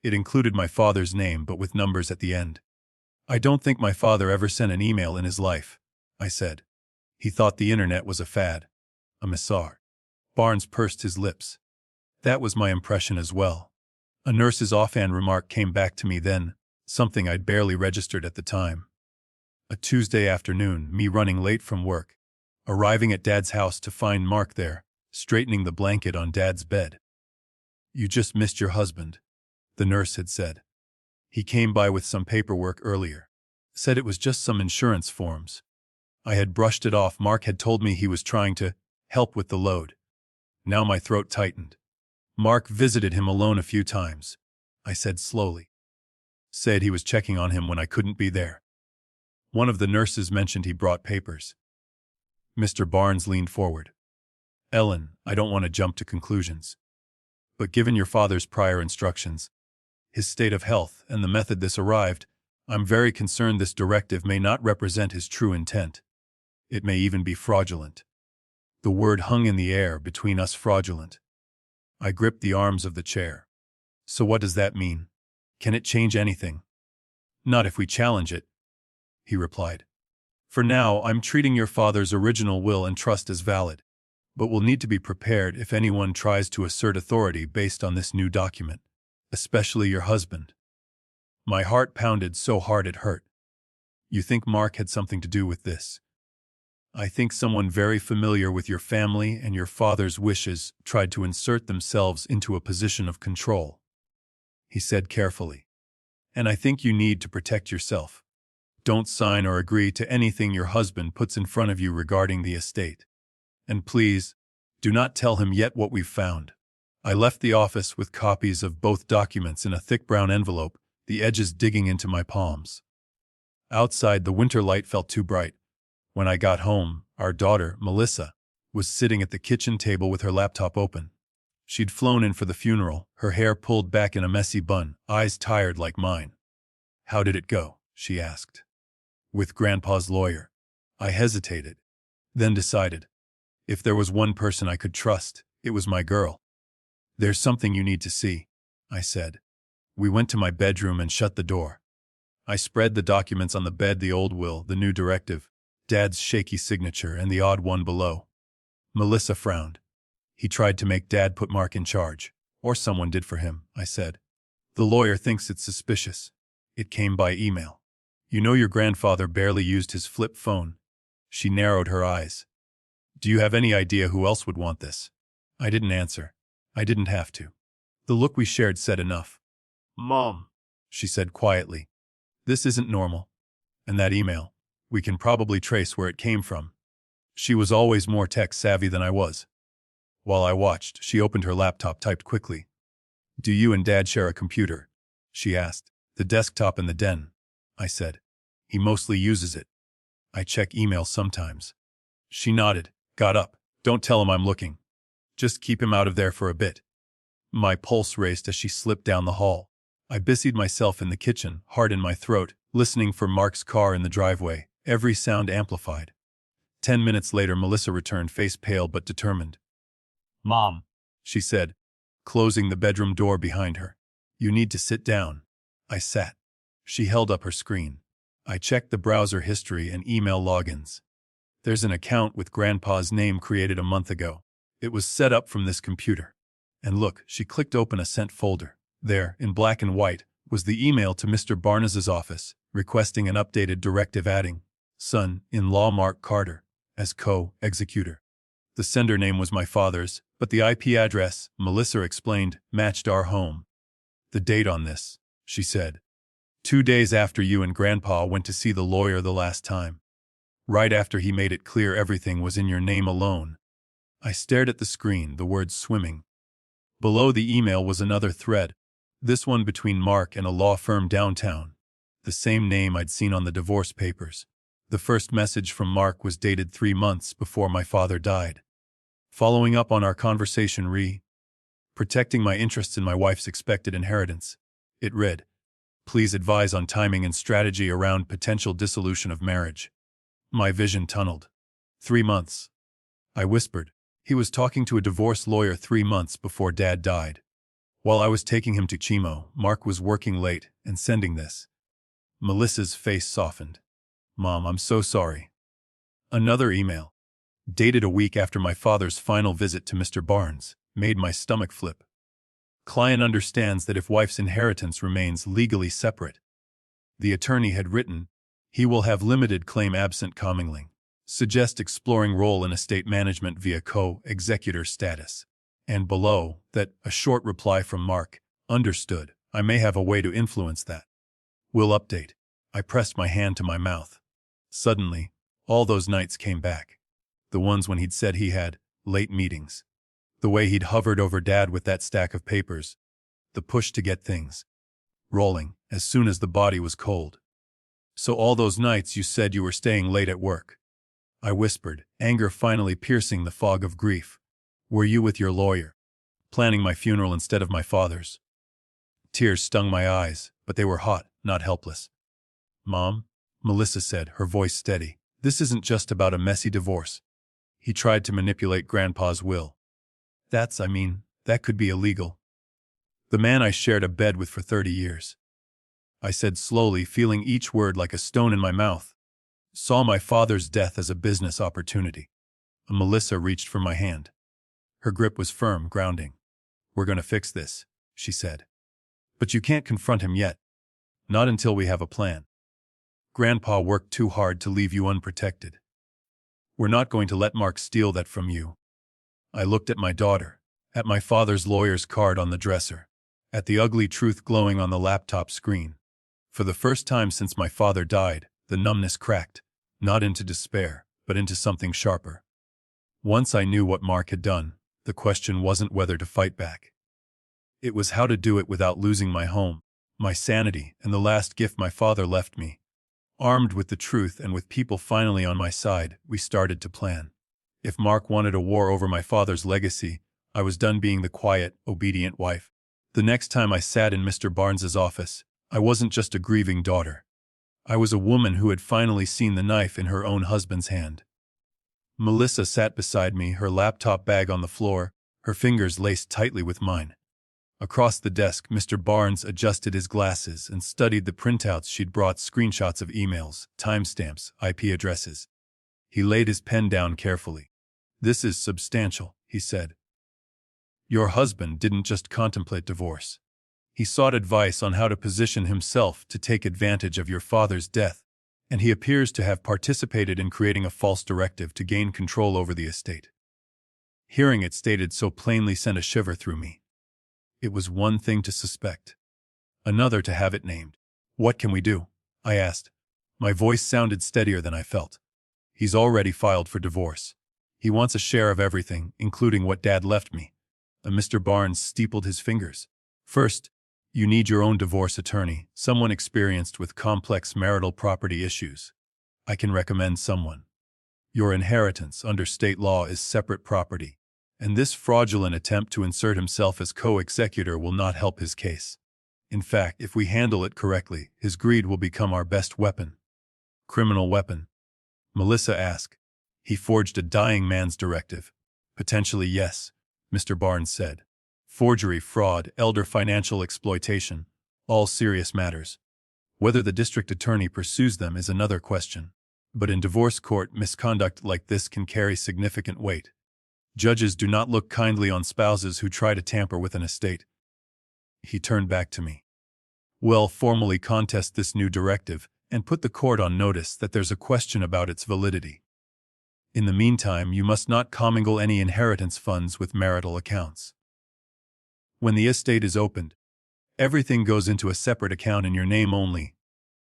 It included my father's name, but with numbers at the end. "I don't think my father ever sent an email in his life," I said. "He thought the internet was a fad, a misar." Barnes pursed his lips. That was my impression as well. A nurse's offhand remark came back to me then, something I'd barely registered at the time. A Tuesday afternoon, me running late from work, arriving at Dad's house to find Mark there, straightening the blanket on Dad's bed. "You just missed your husband," the nurse had said. "He came by with some paperwork earlier. Said it was just some insurance forms." I had brushed it off. Mark had told me he was trying to help with the load. Now my throat tightened. "Mark visited him alone a few times," I said slowly. "Said he was checking on him when I couldn't be there." One of the nurses mentioned he brought papers. Mr. Barnes leaned forward. "Ellen, I don't want to jump to conclusions. But given your father's prior instructions, his state of health, and the method this arrived, I'm very concerned this directive may not represent his true intent. It may even be fraudulent." The word hung in the air between us, fraudulent. I gripped the arms of the chair. "So what does that mean? Can it change anything?" "Not if we challenge it," he replied. "For now, I'm treating your father's original will and trust as valid. But we'll need to be prepared if anyone tries to assert authority based on this new document, especially your husband." My heart pounded so hard it hurt. "You think Mark had something to do with this?" "I think someone very familiar with your family and your father's wishes tried to insert themselves into a position of control," he said carefully. "And I think you need to protect yourself. Don't sign or agree to anything your husband puts in front of you regarding the estate. And please, do not tell him yet what we've found." I left the office with copies of both documents in a thick brown envelope, the edges digging into my palms. Outside, the winter light felt too bright. When I got home, our daughter, Melissa, was sitting at the kitchen table with her laptop open. She'd flown in for the funeral, her hair pulled back in a messy bun, eyes tired like mine. "How did it go?" she asked. "With Grandpa's lawyer." I hesitated, then decided. If there was one person I could trust, it was my girl. "There's something you need to see," I said. We went to my bedroom and shut the door. I spread the documents on the bed, the old will, the new directive, Dad's shaky signature, and the odd one below. Melissa frowned. "He tried to make Dad put Mark in charge. Or someone did for him," I said. "The lawyer thinks it's suspicious. It came by email. You know your grandfather barely used his flip phone." She narrowed her eyes. "Do you have any idea who else would want this?" I didn't answer. I didn't have to. The look we shared said enough. "Mom," she said quietly, "this isn't normal. And that email, we can probably trace where it came from." She was always more tech-savvy than I was. While I watched, she opened her laptop, typed quickly. "Do you and Dad share a computer?" she asked. "The desktop in the den," I said. "He mostly uses it. I check email sometimes." She nodded, got up. "Don't tell him I'm looking. Just keep him out of there for a bit." My pulse raced as she slipped down the hall. I busied myself in the kitchen, heart in my throat, listening for Mark's car in the driveway, every sound amplified. 10 minutes later, Melissa returned, face pale but determined. "Mom," she said, closing the bedroom door behind her. "You need to sit down." I sat. She held up her screen. I checked the browser history and email logins. "There's an account with Grandpa's name created a month ago. It was set up from this computer. And look," she clicked open a sent folder. There, in black and white, was the email to Mr. Barnes's office, requesting an updated directive adding son-in-law Mark Carter as co-executor. The sender name was my father's, but the IP address, Melissa explained, matched our home. "The date on this," she said. 2 days after you and Grandpa went to see the lawyer the last time. Right after he made it clear everything was in your name alone." I stared at the screen, the words swimming. Below the email was another thread, this one between Mark and a law firm downtown. The same name I'd seen on the divorce papers. The first message from Mark was dated 3 months before my father died. Following up on our conversation, protecting my interests in my wife's expected inheritance. It read, "Please advise on timing and strategy around potential dissolution of marriage." My vision tunneled. 3 months. I whispered. He was talking to a divorce lawyer 3 months before Dad died. While I was taking him to chemo, Mark was working late and sending this. Melissa's face softened. "Mom, I'm so sorry." Another email. dated a week after my father's final visit to Mr. Barnes, made my stomach flip. Client understands that if wife's inheritance remains legally separate, the attorney had written, he will have limited claim absent commingling. Suggest exploring role in estate management via co-executor status. And below, that a short reply from Mark, understood, I may have a way to influence that. Will update. I pressed my hand to my mouth. Suddenly, all those nights came back. The ones when he'd said he had late meetings. The way he'd hovered over Dad with that stack of papers. The push to get things rolling as soon as the body was cold. So all those nights you said you were staying late at work. I whispered, anger finally piercing the fog of grief. Were you with your lawyer, planning my funeral instead of my father's? Tears stung my eyes, but they were hot, not helpless. Mom, Melissa said, her voice steady, this isn't just about a messy divorce. He tried to manipulate Grandpa's will. That could be illegal. The man I shared a bed with for 30 years. I said slowly, feeling each word like a stone in my mouth. Saw my father's death as a business opportunity. Melissa reached for my hand. Her grip was firm, grounding. We're going to fix this, she said. But you can't confront him yet. Not until we have a plan. Grandpa worked too hard to leave you unprotected. We're not going to let Mark steal that from you. I looked at my daughter, at my father's lawyer's card on the dresser, at the ugly truth glowing on the laptop screen. For the first time since my father died, the numbness cracked, not into despair, but into something sharper. Once I knew what Mark had done, the question wasn't whether to fight back. It was how to do it without losing my home, my sanity, and the last gift my father left me. Armed with the truth and with people finally on my side, we started to plan. If Mark wanted a war over my father's legacy, I was done being the quiet, obedient wife. The next time I sat in Mr. Barnes's office, I wasn't just a grieving daughter. I was a woman who had finally seen the knife in her own husband's hand. Melissa sat beside me, her laptop bag on the floor, her fingers laced tightly with mine. Across the desk, Mr. Barnes adjusted his glasses and studied the printouts she'd brought, screenshots of emails, timestamps, IP addresses. He laid his pen down carefully. This is substantial, he said. Your husband didn't just contemplate divorce. He sought advice on how to position himself to take advantage of your father's death, and he appears to have participated in creating a false directive to gain control over the estate. Hearing it stated so plainly sent a shiver through me. It was one thing to suspect, another to have it named. What can we do? I asked. My voice sounded steadier than I felt. He's already filed for divorce. He wants a share of everything, including what Dad left me. Mr. Barnes steepled his fingers. First, you need your own divorce attorney, someone experienced with complex marital property issues. I can recommend someone. Your inheritance under state law is separate property, and this fraudulent attempt to insert himself as co-executor will not help his case. In fact, if we handle it correctly, his greed will become our best weapon. Criminal weapon? Melissa asked. He forged a dying man's directive. Potentially, yes, Mr. Barnes said. Forgery, fraud, elder financial exploitation, all serious matters. Whether the district attorney pursues them is another question. But in divorce court, misconduct like this can carry significant weight. Judges do not look kindly on spouses who try to tamper with an estate. He turned back to me. Well, formally contest this new directive and put the court on notice that there's a question about its validity. In the meantime, you must not commingle any inheritance funds with marital accounts. When the estate is opened, everything goes into a separate account in your name only.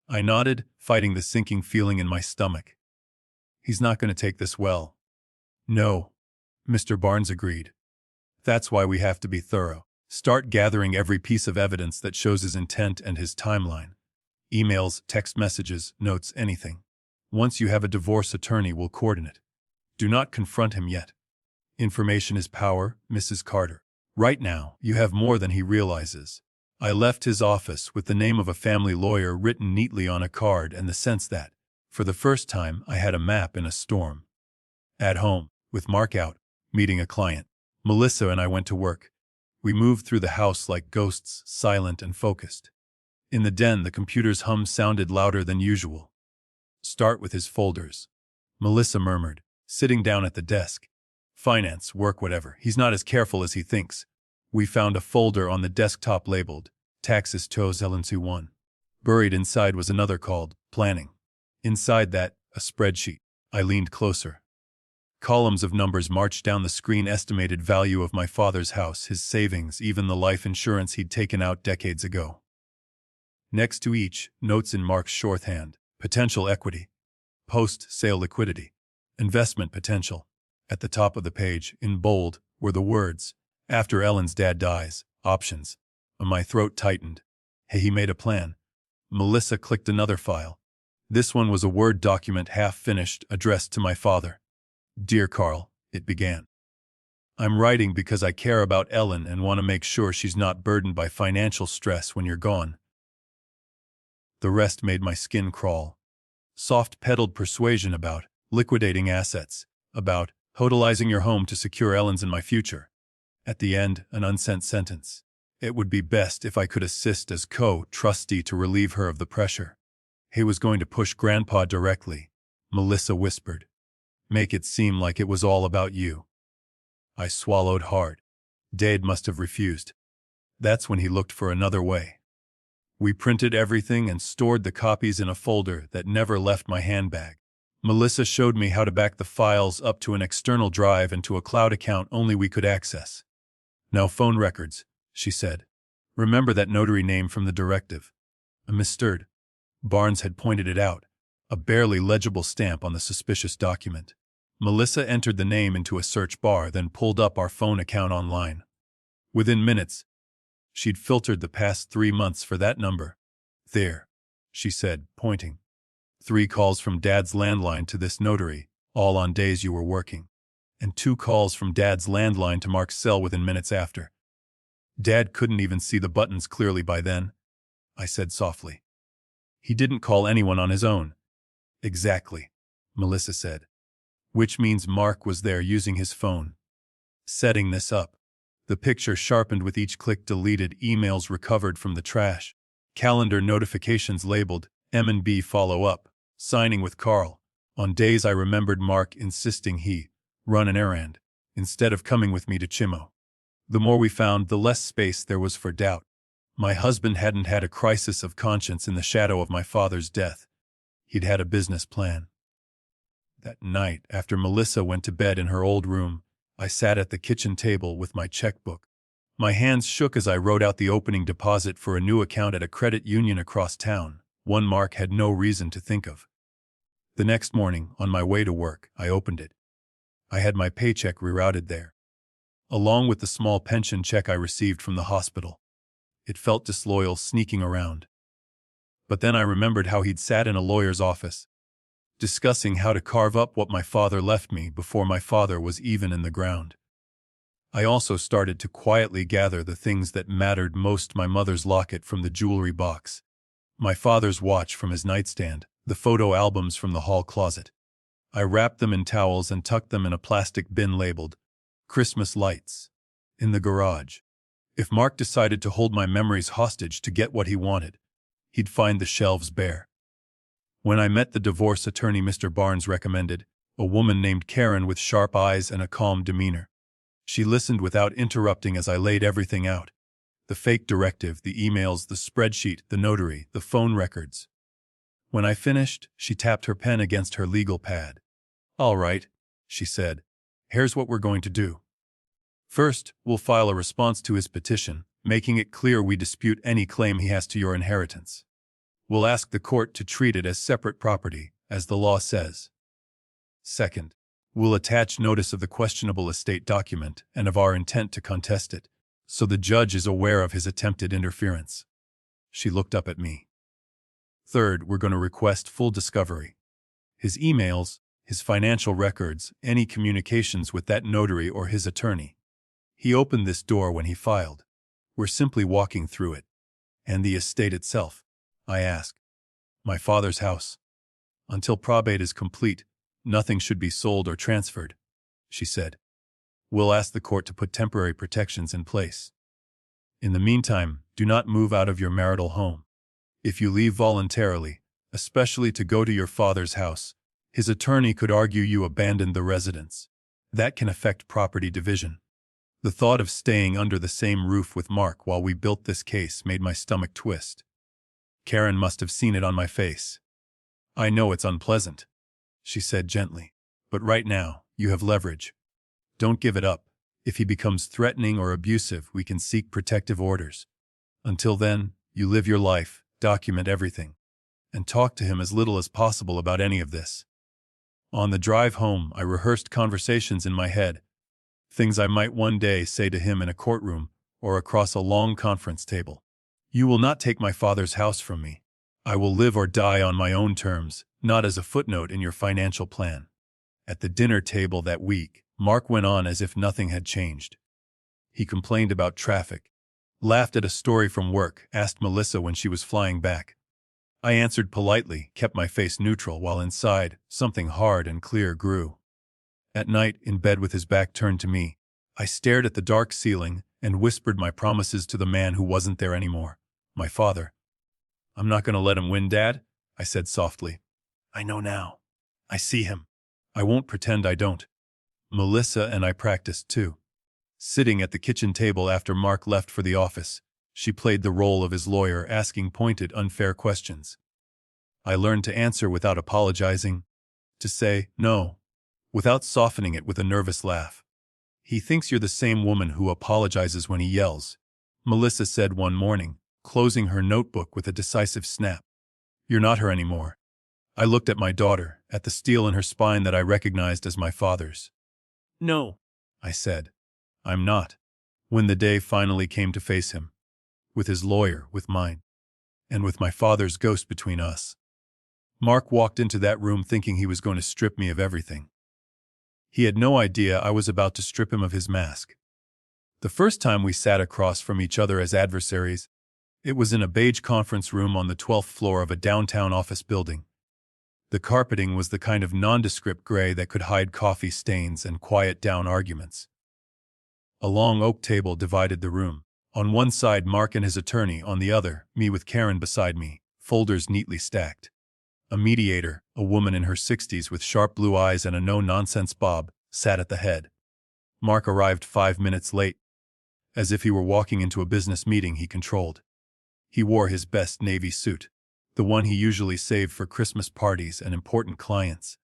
I nodded, fighting the sinking feeling in my stomach. He's not going to take this well. No, Mr. Barnes agreed. That's why we have to be thorough. Start gathering every piece of evidence that shows his intent and his timeline. Emails, text messages, notes, anything. Once you have a divorce attorney, we'll coordinate. Do not confront him yet. Information is power, Mrs. Carter. Right now, you have more than he realizes. I left his office with the name of a family lawyer written neatly on a card and the sense that, for the first time, I had a map in a storm. At home, with Mark out, meeting a client, Melissa and I went to work. We moved through the house like ghosts, silent and focused. In the den, the computer's hum sounded louder than usual. Start with his folders, Melissa murmured. sitting down at the desk. Finance, work, whatever. He's not as careful as he thinks. We found a folder on the desktop labeled Taxes Tos LN21. Buried inside was another called Planning. Inside that, a spreadsheet. I leaned closer. Columns of numbers marched down the screen: estimated value of my father's house, his savings, even the life insurance he'd taken out decades ago. Next to each, notes in Mark's shorthand: potential equity, post-sale liquidity, investment potential. At the top of the page, in bold, were the words, after Ellen's dad dies, options. My throat tightened. Hey, he made a plan. Melissa clicked another file. This one was a Word document half finished, addressed to my father. Dear Carl, it began. I'm writing because I care about Ellen and want to make sure she's not burdened by financial stress when you're gone. The rest made my skin crawl. Soft-pedaled persuasion about liquidating assets, about hotelizing your home to secure Ellen's and my future. At the end, an unsent sentence. It would be best if I could assist as co-trustee to relieve her of the pressure. He was going to push Grandpa directly, Melissa whispered. Make it seem like it was all about you. I swallowed hard. Dad must have refused. That's when he looked for another way. We printed everything and stored the copies in a folder that never left my handbag. Melissa showed me how to back the files up to an external drive and to a cloud account only we could access. Now phone records, she said. Remember that notary name from the directive? I misstirred. Barnes had pointed it out, a barely legible stamp on the suspicious document. Melissa entered the name into a search bar, then pulled up our phone account online. Within minutes, she'd filtered the past 3 months for that number. There, she said, pointing. 3 calls from Dad's landline to this notary, all on days you were working. And 2 calls from Dad's landline to Mark's cell within minutes after. Dad couldn't even see the buttons clearly by then, I said softly. He didn't call anyone on his own. Exactly, Melissa said. Which means Mark was there using his phone. Setting this up. The picture sharpened with each click, deleted emails recovered from the trash, calendar notifications labeled M&B follow-up, signing with Carl. On days I remembered Mark insisting he run an errand, instead of coming with me to Chimo. The more we found, the less space there was for doubt. My husband hadn't had a crisis of conscience in the shadow of my father's death. He'd had a business plan. That night, after Melissa went to bed in her old room, I sat at the kitchen table with my checkbook. My hands shook as I wrote out the opening deposit for a new account at a credit union across town, one Mark had no reason to think of. The next morning, on my way to work, I opened it. I had my paycheck rerouted there, along with the small pension check I received from the hospital. It felt disloyal sneaking around. But then I remembered how he'd sat in a lawyer's office, discussing how to carve up what my father left me before my father was even in the ground. I also started to quietly gather the things that mattered most: my mother's locket from the jewelry box, my father's watch from his nightstand, the photo albums from the hall closet. I wrapped them in towels and tucked them in a plastic bin labeled Christmas lights in the garage. If Mark decided to hold my memories hostage to get what he wanted, he'd find the shelves bare. When I met the divorce attorney Mr. Barnes recommended, a woman named Karen with sharp eyes and a calm demeanor. She listened without interrupting as I laid everything out. The fake directive, the emails, the spreadsheet, the notary, the phone records. When I finished, she tapped her pen against her legal pad. All right, she said. Here's what we're going to do. First, we'll file a response to his petition, making it clear we dispute any claim he has to your inheritance. We'll ask the court to treat it as separate property, as the law says. Second, we'll attach notice of the questionable estate document and of our intent to contest it, so the judge is aware of his attempted interference. She looked up at me. Third, we're going to request full discovery. His emails, his financial records, any communications with that notary or his attorney. He opened this door when he filed. We're simply walking through it. And the estate itself, I asked. My father's house. Until probate is complete, nothing should be sold or transferred, she said. We'll ask the court to put temporary protections in place. In the meantime, do not move out of your marital home. If you leave voluntarily, especially to go to your father's house, His attorney could argue you abandoned the residence. That can affect property division. The thought of staying under the same roof with Mark while we built this case made my stomach twist. Karen must have seen it on my face. I know it's unpleasant, she said gently, but right now, you have leverage. Don't give it up. If he becomes threatening or abusive, we can seek protective orders. Until then, you live your life, document everything, and talk to him as little as possible about any of this. On the drive home, I rehearsed conversations in my head, things I might one day say to him in a courtroom or across a long conference table. You will not take my father's house from me. I will live or die on my own terms, not as a footnote in your financial plan. At the dinner table that week, Mark went on as if nothing had changed. He complained about traffic, laughed at a story from work, asked Melissa when she was flying back. I answered politely, kept my face neutral, while inside, something hard and clear grew. At night, in bed with his back turned to me, I stared at the dark ceiling and whispered my promises to the man who wasn't there anymore, my father. I'm not going to let him win, Dad, I said softly. I know now. I see him. I won't pretend I don't. Melissa and I practiced too. Sitting at the kitchen table after Mark left for the office, she played the role of his lawyer, asking pointed, unfair questions. I learned to answer without apologizing, to say no, without softening it with a nervous laugh. He thinks you're the same woman who apologizes when he yells, Melissa said one morning, closing her notebook with a decisive snap. You're not her anymore. I looked at my daughter, at the steel in her spine that I recognized as my father's. No, I said. I'm not. When the day finally came to face him, with his lawyer, with mine, and with my father's ghost between us. Mark walked into that room thinking he was going to strip me of everything. He had no idea I was about to strip him of his mask. The first time we sat across from each other as adversaries, it was in a beige conference room on the 12th floor of a downtown office building. The carpeting was the kind of nondescript gray that could hide coffee stains and quiet down arguments. A long oak table divided the room. On one side, Mark and his attorney, on the other, me with Karen beside me, folders neatly stacked. A mediator, a woman in her 60s with sharp blue eyes and a no-nonsense bob, sat at the head. Mark arrived 5 minutes late, as if he were walking into a business meeting he controlled. He wore his best navy suit, the one he usually saved for Christmas parties and important clients.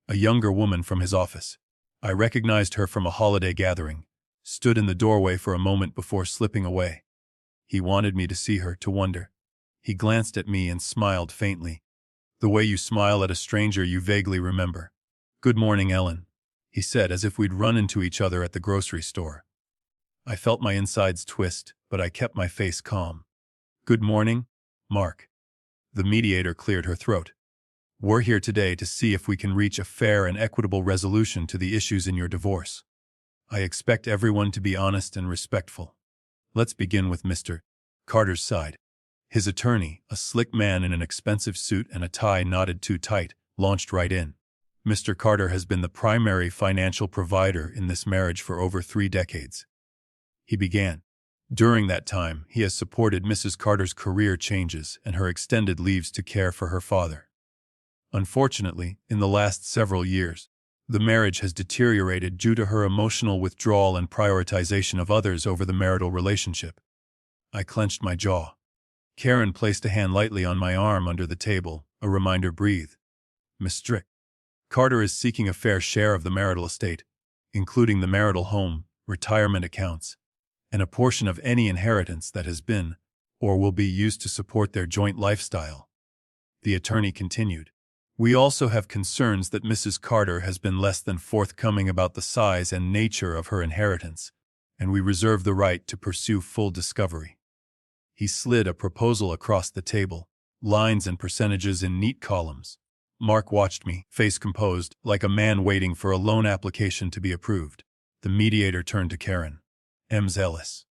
A younger woman from his office, I recognized her from a holiday gathering, stood in the doorway for a moment before slipping away. He wanted me to see her, to wonder. He glanced at me and smiled faintly, the way you smile at a stranger you vaguely remember. Good morning, Ellen, he said, as if we'd run into each other at the grocery store. I felt my insides twist, but I kept my face calm. Good morning, Mark. The mediator cleared her throat. We're here today to see if we can reach a fair and equitable resolution to the issues in your divorce. I expect everyone to be honest and respectful. Let's begin with Mr. Carter's side. His attorney, a slick man in an expensive suit and a tie knotted too tight, launched right in. Mr. Carter has been the primary financial provider in this marriage for over 3 decades. He began. During that time, he has supported Mrs. Carter's career changes and her extended leaves to care for her father. Unfortunately, in the last several years, the marriage has deteriorated due to her emotional withdrawal and prioritization of others over the marital relationship. I clenched my jaw. Karen placed a hand lightly on my arm under the table, a reminder: breathe. Miss Strick. Carter is seeking a fair share of the marital estate, including the marital home, retirement accounts, and a portion of any inheritance that has been, or will be used to support their joint lifestyle. The attorney continued. We also have concerns that Mrs. Carter has been less than forthcoming about the size and nature of her inheritance, and we reserve the right to pursue full discovery. He slid a proposal across the table, lines and percentages in neat columns. Mark watched me, face composed, like a man waiting for a loan application to be approved. The mediator turned to Karen. Ms. Ellis.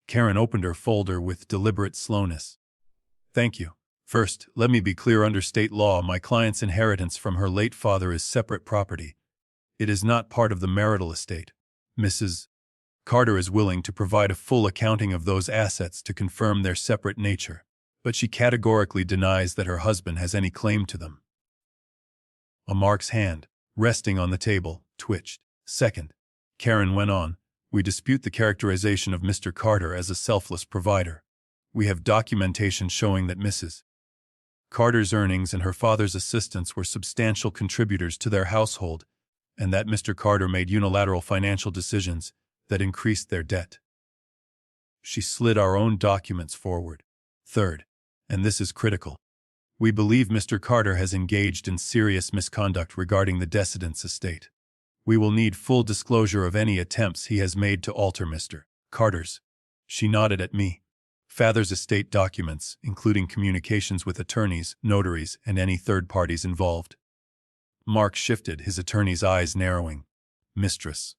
Karen opened her folder with deliberate slowness. Thank you. First, let me be clear. Under state law, my client's inheritance from her late father is separate property. It is not part of the marital estate. Mrs. Carter is willing to provide a full accounting of those assets to confirm their separate nature, but she categorically denies that her husband has any claim to them. Mark's hand, resting on the table, twitched. Second, Karen went on, we dispute the characterization of Mr. Carter as a selfless provider. We have documentation showing that Mrs. Carter's earnings and her father's assistance were substantial contributors to their household, and that Mr. Carter made unilateral financial decisions that increased their debt. She slid our own documents forward. Third, and this is critical, we believe Mr. Carter has engaged in serious misconduct regarding the decedent's estate. We will need full disclosure of any attempts he has made to alter Mr. Carter's. She nodded at me. Father's estate documents, including communications with attorneys, notaries, and any third parties involved. Mark shifted, his attorney's eyes narrowing. Mistress.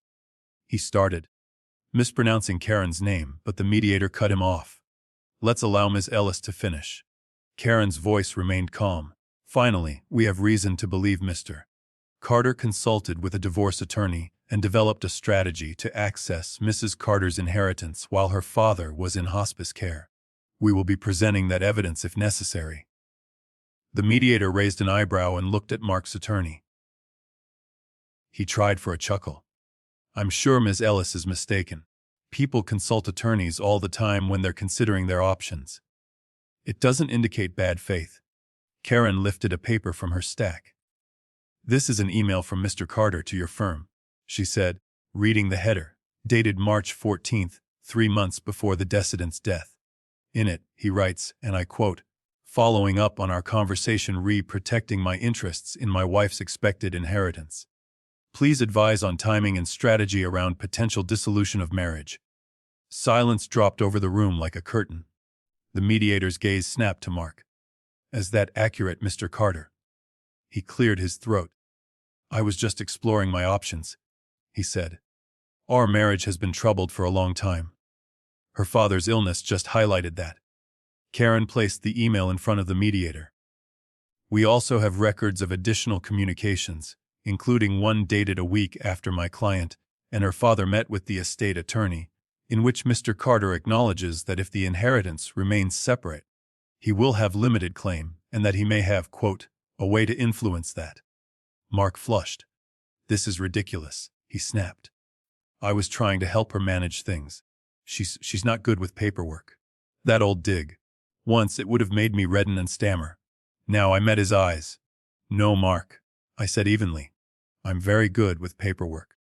He started, mispronouncing Karen's name, but the mediator cut him off. Let's allow Ms. Ellis to finish. Karen's voice remained calm. Finally, we have reason to believe Mr. Carter consulted with a divorce attorney and developed a strategy to access Mrs. Carter's inheritance while her father was in hospice care. We will be presenting that evidence if necessary. The mediator raised an eyebrow and looked at Mark's attorney. He tried for a chuckle. I'm sure Ms. Ellis is mistaken. People consult attorneys all the time when they're considering their options. It doesn't indicate bad faith. Karen lifted a paper from her stack. This is an email from Mr. Carter to your firm, she said, reading the header, dated March 14th, 3 months before the decedent's death. In it, he writes, and I quote, following up on our conversation protecting my interests in my wife's expected inheritance. Please advise on timing and strategy around potential dissolution of marriage. Silence dropped over the room like a curtain. The mediator's gaze snapped to Mark. Is that accurate, Mr. Carter? He cleared his throat. I was just exploring my options, he said. Our marriage has been troubled for a long time. Her father's illness just highlighted that. Karen placed the email in front of the mediator. We also have records of additional communications, including one dated a week after my client and her father met with the estate attorney, in which Mr. Carter acknowledges that if the inheritance remains separate, he will have limited claim and that he may have, quote, a way to influence that. Mark flushed. This is ridiculous, he snapped. I was trying to help her manage things. She's not good with paperwork. That old dig. Once it would have made me redden and stammer. Now I met his eyes. No, Mark, I said evenly. I'm very good with paperwork.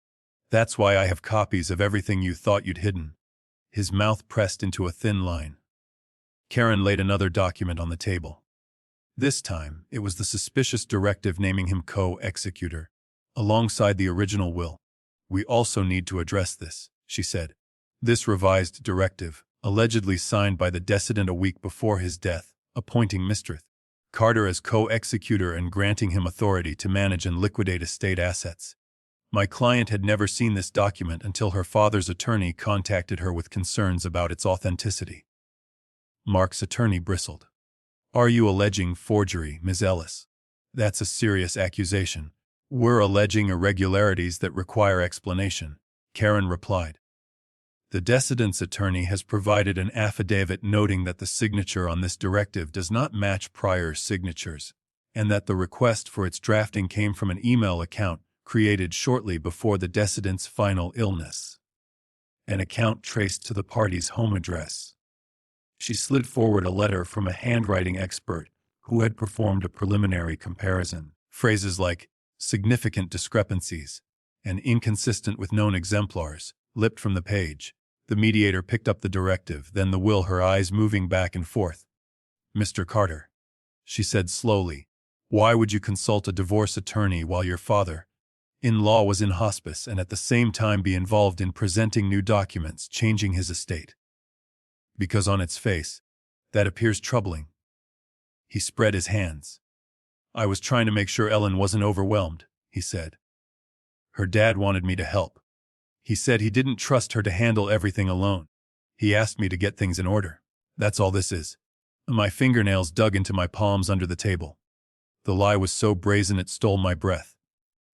That's why I have copies of everything you thought you'd hidden. His mouth pressed into a thin line. Karen laid another document on the table. This time, it was the suspicious directive naming him co-executor, alongside the original will. We also need to address this, she said. This revised directive, allegedly signed by the decedent a week before his death, appointing Mr. Carter as co-executor and granting him authority to manage and liquidate estate assets. My client had never seen this document until her father's attorney contacted her with concerns about its authenticity. Mark's attorney bristled. Are you alleging forgery, Ms. Ellis? That's a serious accusation. We're alleging irregularities that require explanation, Karen replied. The decedent's attorney has provided an affidavit noting that the signature on this directive does not match prior signatures, and that the request for its drafting came from an email account created shortly before the decedent's final illness. An account traced to the party's home address. She slid forward a letter from a handwriting expert who had performed a preliminary comparison. Phrases like significant discrepancies and inconsistent with known exemplars leapt from the page. The mediator picked up the directive, then the will, her eyes moving back and forth. Mr. Carter, she said slowly, why would you consult a divorce attorney while your father-in-law was in hospice and at the same time be involved in presenting new documents changing his estate? Because on its face, that appears troubling. He spread his hands. I was trying to make sure Ellen wasn't overwhelmed, he said. Her dad wanted me to help. He said he didn't trust her to handle everything alone. He asked me to get things in order. That's all this is. My fingernails dug into my palms under the table. The lie was so brazen it stole my breath.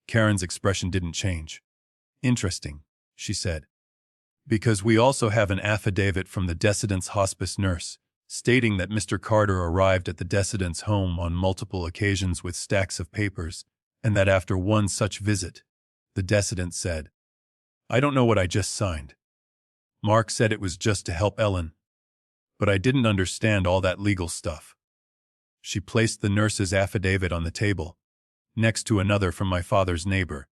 Karen's expression didn't change. Interesting, she said. Because we also have an affidavit from the decedent's hospice nurse, stating that Mr. Carter arrived at the decedent's home on multiple occasions with stacks of papers and that after one such visit, the decedent said, "I don't know what I just signed. Mark said it was just to help Ellen. But I didn't understand all that legal stuff." She placed the nurse's affidavit on the table, next to another from my father's neighbor,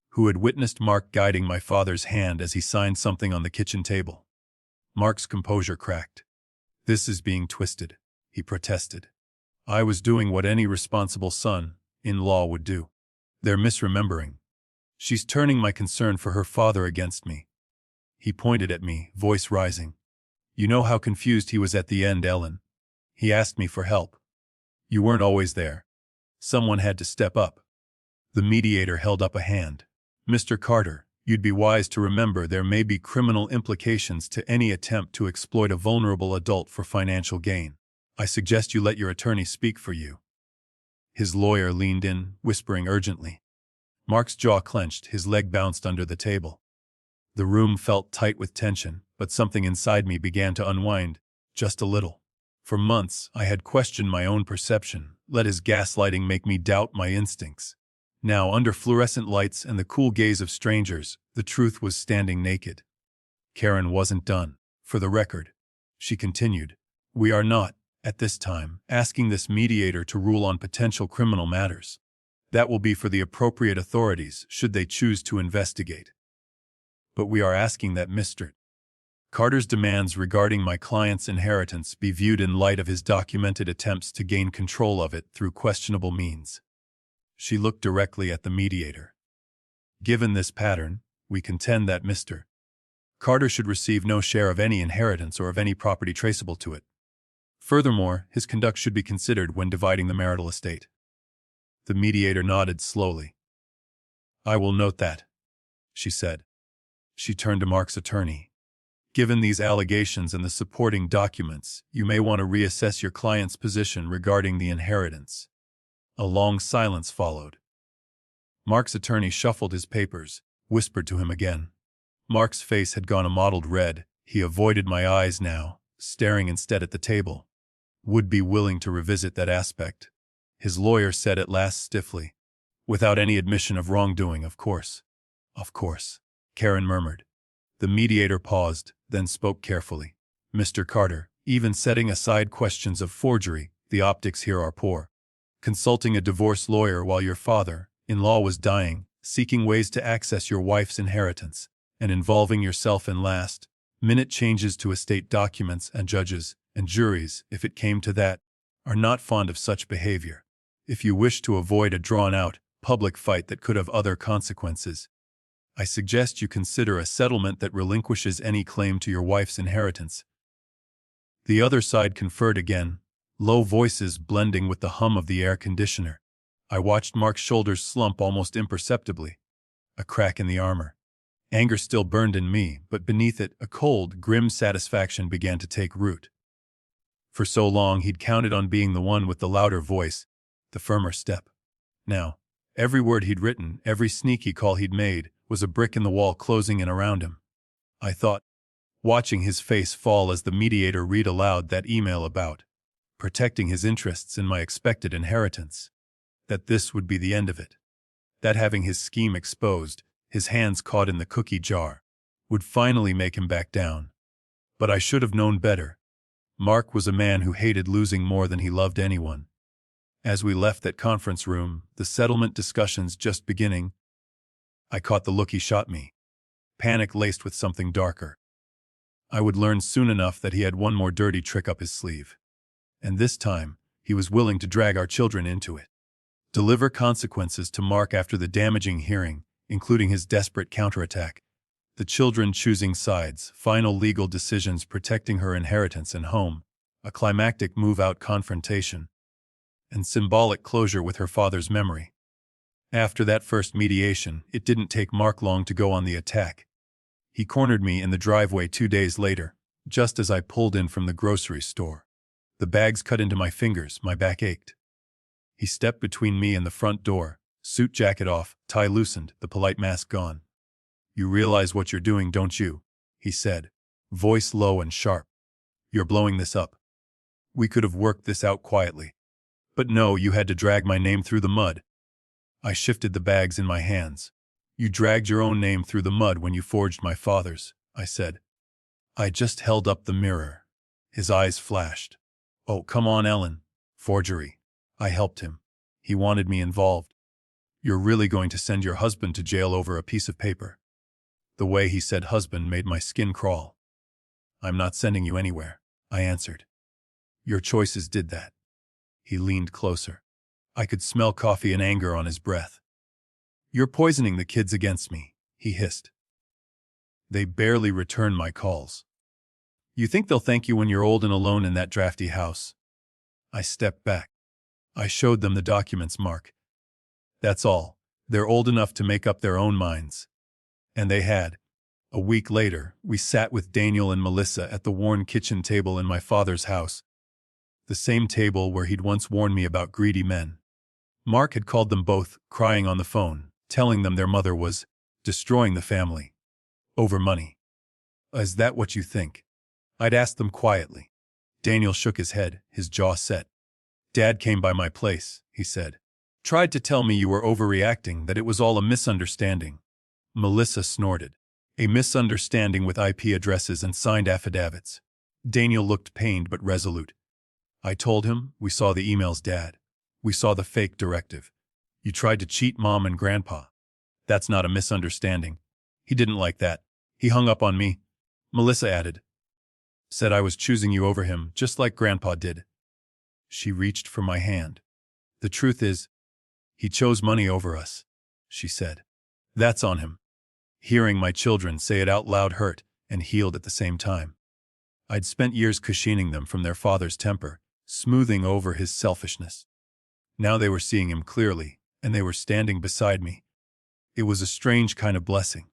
who had witnessed Mark guiding my father's hand as he signed something on the kitchen table. Mark's composure cracked. "This is being twisted," he protested. "I was doing what any responsible son-in-law would do. They're misremembering. She's turning my concern for her father against me." He pointed at me, voice rising. "You know how confused he was at the end, Ellen. He asked me for help. You weren't always there. Someone had to step up." The mediator held up a hand. "Mr. Carter, you'd be wise to remember there may be criminal implications to any attempt to exploit a vulnerable adult for financial gain. I suggest you let your attorney speak for you." His lawyer leaned in, whispering urgently. Mark's jaw clenched, his leg bounced under the table. The room felt tight with tension, but something inside me began to unwind, just a little. For months, I had questioned my own perception, let his gaslighting make me doubt my instincts. Now, under fluorescent lights and the cool gaze of strangers, the truth was standing naked. Karen wasn't done. For the record, she continued, "We are not, at this time, asking this mediator to rule on potential criminal matters. That will be for the appropriate authorities should they choose to investigate. But we are asking that Mr. Carter's demands regarding my client's inheritance be viewed in light of his documented attempts to gain control of it through questionable means." She looked directly at the mediator. "Given this pattern, we contend that Mr. Carter should receive no share of any inheritance or of any property traceable to it. Furthermore, his conduct should be considered when dividing the marital estate." The mediator nodded slowly. "I will note that," she said. She turned to Mark's attorney. "Given these allegations and the supporting documents, you may want to reassess your client's position regarding the inheritance." A long silence followed. Mark's attorney shuffled his papers, whispered to him again. Mark's face had gone a mottled red. He avoided my eyes now, staring instead at the table. "Would be willing to revisit that aspect," his lawyer said at last stiffly. "Without any admission of wrongdoing, of course." "Of course," Karen murmured. The mediator paused, then spoke carefully. "Mr. Carter, even setting aside questions of forgery, the optics here are poor. Consulting a divorce lawyer while your father-in-law was dying, seeking ways to access your wife's inheritance, and involving yourself in last-minute changes to estate documents, and judges and juries, if it came to that, are not fond of such behavior. If you wish to avoid a drawn-out, public fight that could have other consequences, I suggest you consider a settlement that relinquishes any claim to your wife's inheritance." The other side conferred again, low voices blending with the hum of the air conditioner. I watched Mark's shoulders slump almost imperceptibly. A crack in the armor. Anger still burned in me, but beneath it, a cold, grim satisfaction began to take root. For so long he'd counted on being the one with the louder voice, the firmer step. Now, every word he'd written, every sneaky call he'd made, was a brick in the wall closing in around him. I thought, watching his face fall as the mediator read aloud that email about protecting his interests in my expected inheritance, that this would be the end of it. That having his scheme exposed, his hands caught in the cookie jar, would finally make him back down. But I should have known better. Mark was a man who hated losing more than he loved anyone. As we left that conference room, the settlement discussions just beginning, I caught the look he shot me, panic laced with something darker. I would learn soon enough that he had one more dirty trick up his sleeve. And this time, he was willing to drag our children into it. Deliver consequences to Mark after the damaging hearing, including his desperate counterattack. The children choosing sides, final legal decisions protecting her inheritance and home, a climactic move-out confrontation, and symbolic closure with her father's memory. After that first mediation, it didn't take Mark long to go on the attack. He cornered me in the driveway 2 days later, just as I pulled in from the grocery store. The bags cut into my fingers, my back ached. He stepped between me and the front door, suit jacket off, tie loosened, the polite mask gone. "You realize what you're doing, don't you?" he said, voice low and sharp. "You're blowing this up. We could have worked this out quietly. But no, you had to drag my name through the mud." I shifted the bags in my hands. You dragged your own name through the mud when you forged my father's, I said. I just held up the mirror. His eyes flashed. Oh, come on, Ellen. Forgery. I helped him. He wanted me involved. You're really going to send your husband to jail over a piece of paper? The way he said husband made my skin crawl. I'm not sending you anywhere, I answered. Your choices did that. He leaned closer. I could smell coffee and anger on his breath. You're poisoning the kids against me, he hissed. They barely return my calls. You think they'll thank you when you're old and alone in that drafty house? I stepped back. I showed them the documents, Mark. That's all. They're old enough to make up their own minds. And they had. A week later, we sat with Daniel and Melissa at the worn kitchen table in my father's house. The same table where he'd once warned me about greedy men. Mark had called them both, crying on the phone, telling them their mother was destroying the family. Over money. Is that what you think? I'd asked them quietly. Daniel shook his head, his jaw set. Dad came by my place, he said. Tried to tell me you were overreacting, that it was all a misunderstanding. Melissa snorted. A misunderstanding with IP addresses and signed affidavits. Daniel looked pained but resolute. I told him, we saw the emails, Dad. We saw the fake directive. You tried to cheat Mom and Grandpa. That's not a misunderstanding. He didn't like that. He hung up on me. Melissa added. Said I was choosing you over him, just like Grandpa did. She reached for my hand. The truth is, he chose money over us, she said. That's on him. Hearing my children say it out loud hurt and healed at the same time. I'd spent years cushioning them from their father's temper, smoothing over his selfishness. Now they were seeing him clearly, and they were standing beside me. It was a strange kind of blessing.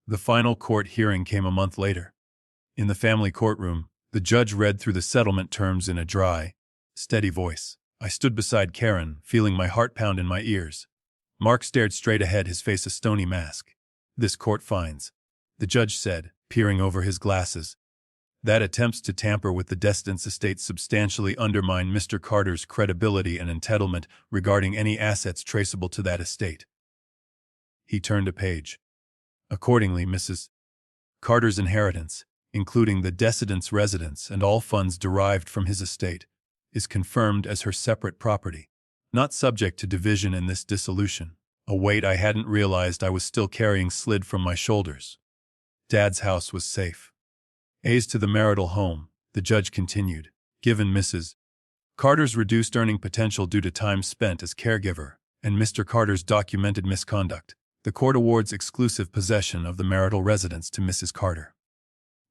The final court hearing came a month later. In the family courtroom, the judge read through the settlement terms in a dry, steady voice. I stood beside Karen, feeling my heart pound in my ears. Mark stared straight ahead, his face a stony mask. This court finds, the judge said, peering over his glasses, that attempts to tamper with the Destin's estate substantially undermine Mr. Carter's credibility and entitlement regarding any assets traceable to that estate. He turned a page. Accordingly, Mrs. Carter's inheritance, including the decedent's residence and all funds derived from his estate, is confirmed as her separate property, not subject to division in this dissolution. A weight I hadn't realized I was still carrying slid from my shoulders. Dad's house was safe. As to the marital home, the judge continued, given Mrs. Carter's reduced earning potential due to time spent as caregiver and Mr. Carter's documented misconduct, the court awards exclusive possession of the marital residence to Mrs. Carter.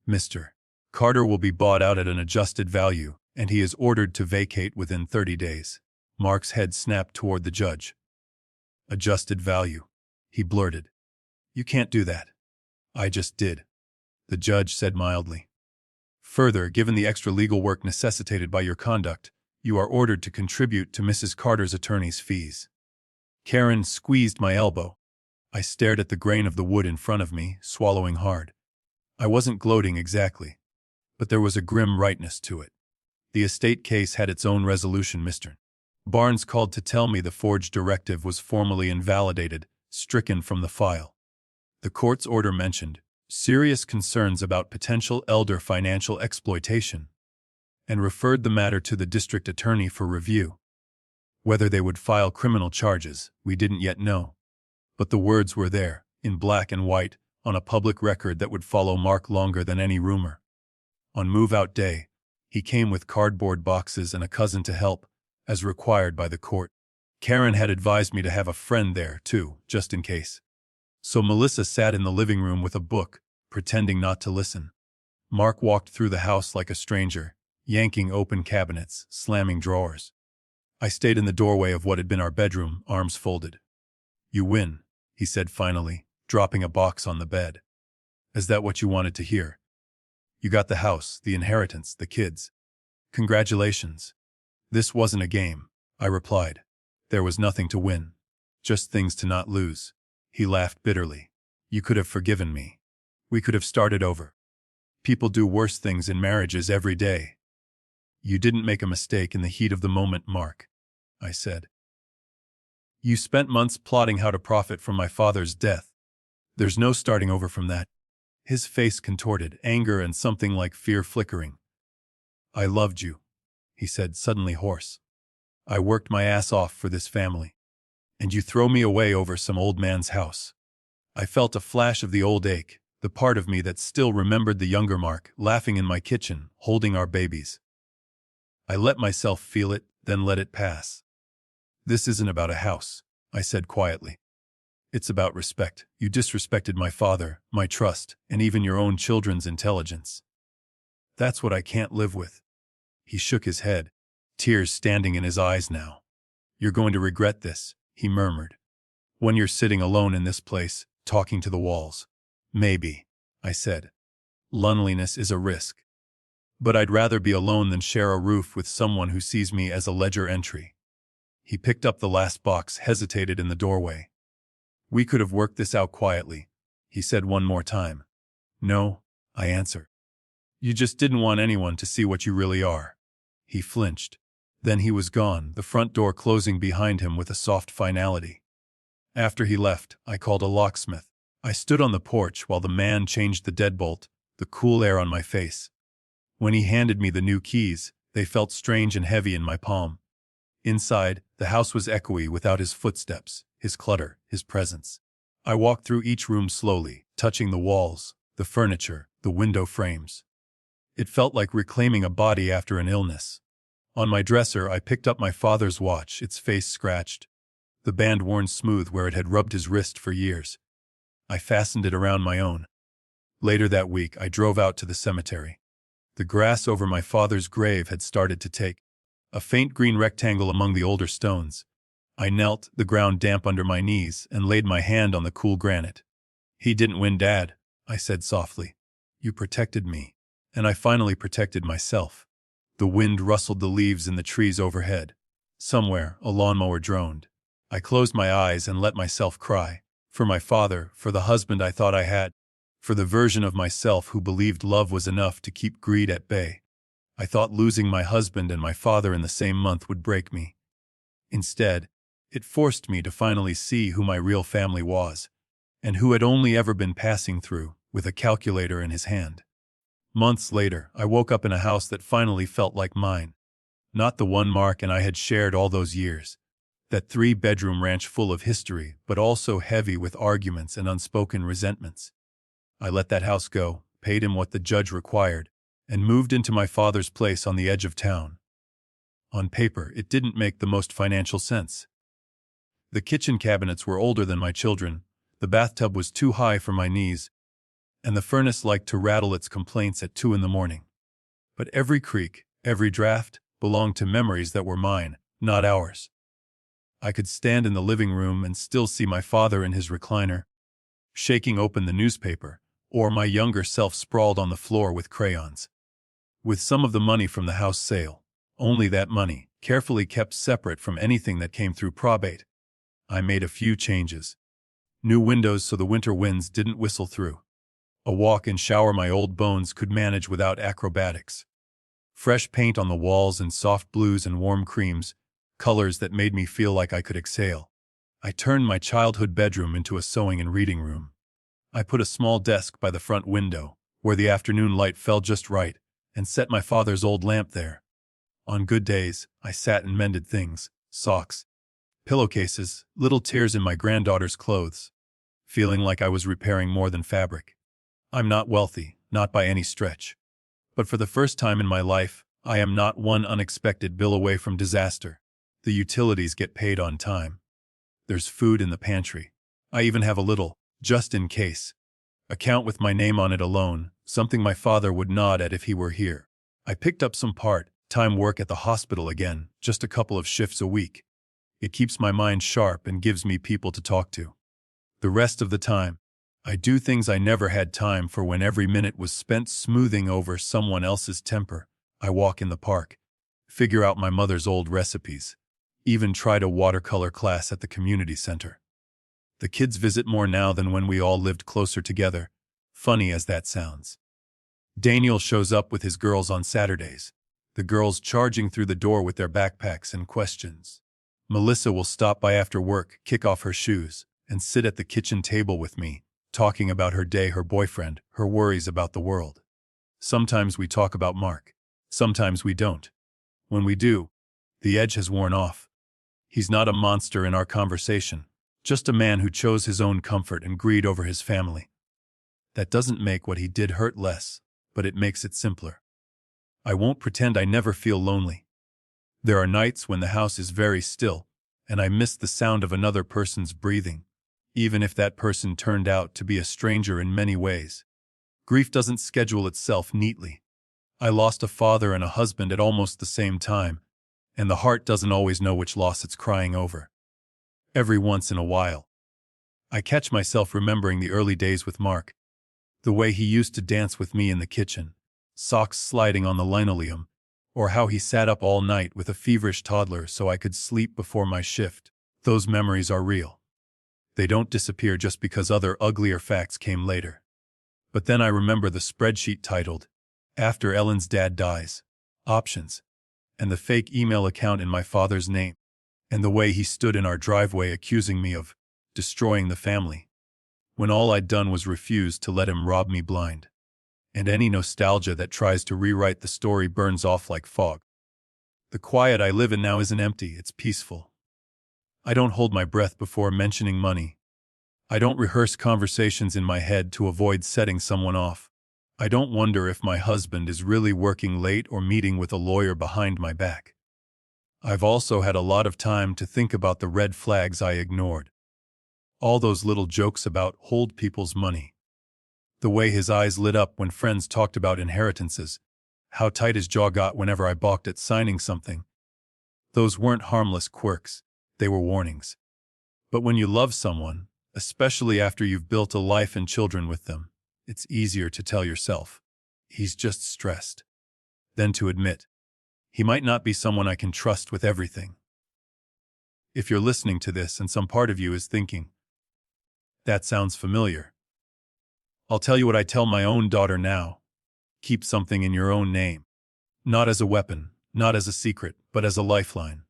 Mr. Carter will be bought out at an adjusted value, and he is ordered to vacate within 30 days. Mark's head snapped toward the judge. Adjusted value, he blurted. You can't do that. I just did. The judge said mildly. Further, given the extra legal work necessitated by your conduct, you are ordered to contribute to Mrs. Carter's attorney's fees. Karen squeezed my elbow. I stared at the grain of the wood in front of me, swallowing hard. I wasn't gloating exactly, but there was a grim rightness to it. The estate case had its own resolution. Mr. Barnes called to tell me the forged directive was formally invalidated, stricken from the file. The court's order mentioned serious concerns about potential elder financial exploitation, and referred the matter to the district attorney for review. Whether they would file criminal charges, we didn't yet know. But the words were there, in black and white, on a public record that would follow Mark longer than any rumor. On move-out day, he came with cardboard boxes and a cousin to help, as required by the court. Karen had advised me to have a friend there, too, just in case. So Melissa sat in the living room with a book, pretending not to listen. Mark walked through the house like a stranger, yanking open cabinets, slamming drawers. I stayed in the doorway of what had been our bedroom, arms folded. You win, he said finally, dropping a box on the bed. Is that what you wanted to hear? You got the house, the inheritance, the kids. Congratulations. This wasn't a game, I replied. There was nothing to win. Just things to not lose. He laughed bitterly. You could have forgiven me. We could have started over. People do worse things in marriages every day. You didn't make a mistake in the heat of the moment, Mark, I said. You spent months plotting how to profit from my father's death. There's no starting over from that. His face contorted, anger and something like fear flickering. I loved you, he said, suddenly hoarse. I worked my ass off for this family. And you throw me away over some old man's house. I felt a flash of the old ache, the part of me that still remembered the younger Mark laughing in my kitchen, holding our babies. I let myself feel it, then let it pass. This isn't about a house, I said quietly. It's about respect. You disrespected my father, my trust, and even your own children's intelligence. That's what I can't live with. He shook his head, tears standing in his eyes now. You're going to regret this, he murmured. When you're sitting alone in this place, talking to the walls. Maybe, I said. Loneliness is a risk. But I'd rather be alone than share a roof with someone who sees me as a ledger entry. He picked up the last box, hesitated in the doorway. We could have worked this out quietly, he said one more time. No, I answered. You just didn't want anyone to see what you really are. He flinched. Then he was gone, the front door closing behind him with a soft finality. After he left, I called a locksmith. I stood on the porch while the man changed the deadbolt, the cool air on my face. When he handed me the new keys, they felt strange and heavy in my palm. Inside, the house was echoey without his footsteps, his clutter, his presence. I walked through each room slowly, touching the walls, the furniture, the window frames. It felt like reclaiming a body after an illness. On my dresser, I picked up my father's watch, its face scratched, the band worn smooth where it had rubbed his wrist for years. I fastened it around my own. Later that week, I drove out to the cemetery. The grass over my father's grave had started to take a faint green rectangle among the older stones. I knelt, the ground damp under my knees, and laid my hand on the cool granite. He didn't win, Dad, I said softly. You protected me, and I finally protected myself. The wind rustled the leaves in the trees overhead. Somewhere, a lawnmower droned. I closed my eyes and let myself cry. For my father, for the husband I thought I had, for the version of myself who believed love was enough to keep greed at bay. I thought losing my husband and my father in the same month would break me. Instead, it forced me to finally see who my real family was, and who had only ever been passing through, with a calculator in his hand. Months later, I woke up in a house that finally felt like mine. Not the one Mark and I had shared all those years. That 3-bedroom ranch full of history, but also heavy with arguments and unspoken resentments. I let that house go, paid him what the judge required, and moved into my father's place on the edge of town. On paper, it didn't make the most financial sense. The kitchen cabinets were older than my children, the bathtub was too high for my knees, and the furnace liked to rattle its complaints at 2 in the morning. But every creak, every draft, belonged to memories that were mine, not ours. I could stand in the living room and still see my father in his recliner, shaking open the newspaper, or my younger self sprawled on the floor with crayons. With some of the money from the house sale, only that money, carefully kept separate from anything that came through probate, I made a few changes. New windows so the winter winds didn't whistle through. A walk and shower my old bones could manage without acrobatics. Fresh paint on the walls and soft blues and warm creams, colors that made me feel like I could exhale. I turned my childhood bedroom into a sewing and reading room. I put a small desk by the front window, where the afternoon light fell just right, and set my father's old lamp there. On good days, I sat and mended things, socks, pillowcases, little tears in my granddaughter's clothes, feeling like I was repairing more than fabric. I'm not wealthy, not by any stretch. But for the first time in my life, I am not one unexpected bill away from disaster. The utilities get paid on time. There's food in the pantry. I even have a little, just in case, account with my name on it alone, something my father would nod at if he were here. I picked up some part-time work at the hospital again, just a couple of shifts a week. It keeps my mind sharp and gives me people to talk to. The rest of the time, I do things I never had time for when every minute was spent smoothing over someone else's temper. I walk in the park, figure out my mother's old recipes, even tried a watercolor class at the community center. The kids visit more now than when we all lived closer together, funny as that sounds. Daniel shows up with his girls on Saturdays, the girls charging through the door with their backpacks and questions. Melissa will stop by after work, kick off her shoes, and sit at the kitchen table with me, talking about her day, her boyfriend, her worries about the world. Sometimes we talk about Mark. Sometimes we don't. When we do, the edge has worn off. He's not a monster in our conversation, just a man who chose his own comfort and greed over his family. That doesn't make what he did hurt less, but it makes it simpler. I won't pretend I never feel lonely. There are nights when the house is very still, and I miss the sound of another person's breathing, even if that person turned out to be a stranger in many ways. Grief doesn't schedule itself neatly. I lost a father and a husband at almost the same time, and the heart doesn't always know which loss it's crying over. Every once in a while, I catch myself remembering the early days with Mark, the way he used to dance with me in the kitchen, socks sliding on the linoleum, or how he sat up all night with a feverish toddler so I could sleep before my shift. Those memories are real. They don't disappear just because other uglier facts came later. But then I remember the spreadsheet titled, "After Ellen's Dad Dies, Options," and the fake email account in my father's name, and the way he stood in our driveway accusing me of destroying the family, when all I'd done was refuse to let him rob me blind. And any nostalgia that tries to rewrite the story burns off like fog. The quiet I live in now isn't empty, it's peaceful. I don't hold my breath before mentioning money. I don't rehearse conversations in my head to avoid setting someone off. I don't wonder if my husband is really working late or meeting with a lawyer behind my back. I've also had a lot of time to think about the red flags I ignored. All those little jokes about hold people's money. The way his eyes lit up when friends talked about inheritances, how tight his jaw got whenever I balked at signing something. Those weren't harmless quirks, they were warnings. But when you love someone, especially after you've built a life and children with them, it's easier to tell yourself, he's just stressed, than to admit, he might not be someone I can trust with everything. If you're listening to this and some part of you is thinking, that sounds familiar, I'll tell you what I tell my own daughter now. Keep something in your own name. Not as a weapon, not as a secret, but as a lifeline.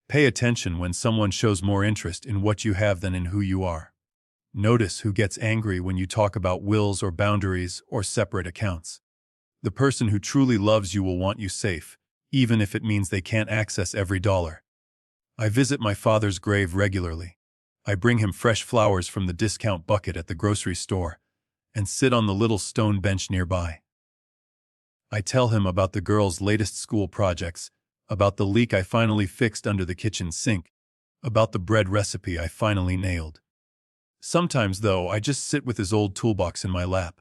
Pay attention when someone shows more interest in what you have than in who you are. Notice who gets angry when you talk about wills or boundaries or separate accounts. The person who truly loves you will want you safe, even if it means they can't access every dollar. I visit my father's grave regularly. I bring him fresh flowers from the discount bucket at the grocery store, and sit on the little stone bench nearby. I tell him about the girls' latest school projects, about the leak I finally fixed under the kitchen sink, about the bread recipe I finally nailed. Sometimes, though, I just sit with his old toolbox in my lap.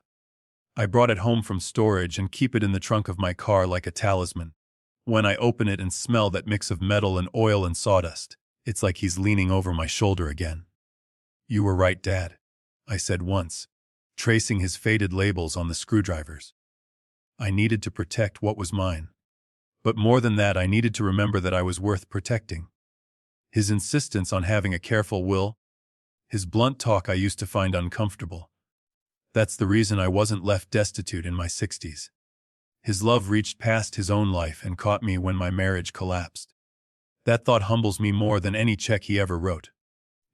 I brought it home from storage and keep it in the trunk of my car like a talisman. When I open it and smell that mix of metal and oil and sawdust, it's like he's leaning over my shoulder again. "You were right, Dad," I said once, tracing his faded labels on the screwdrivers. I needed to protect what was mine. But more than that, I needed to remember that I was worth protecting. His insistence on having a careful will, his blunt talk I used to find uncomfortable. That's the reason I wasn't left destitute in my 60s. His love reached past his own life and caught me when my marriage collapsed. That thought humbles me more than any check he ever wrote.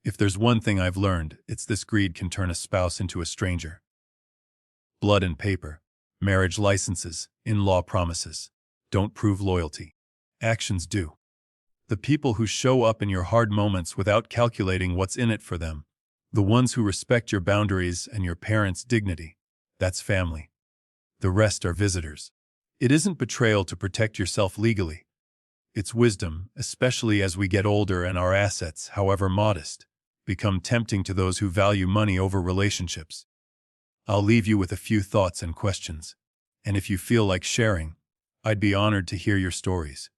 If there's one thing I've learned, it's this: greed can turn a spouse into a stranger. Blood and paper, marriage licenses, in-law promises, don't prove loyalty. Actions do. The people who show up in your hard moments without calculating what's in it for them, the ones who respect your boundaries and your parents' dignity, that's family. The rest are visitors. It isn't betrayal to protect yourself legally. It's wisdom, especially as we get older and our assets, however modest, become tempting to those who value money over relationships. I'll leave you with a few thoughts and questions, and if you feel like sharing, I'd be honored to hear your stories.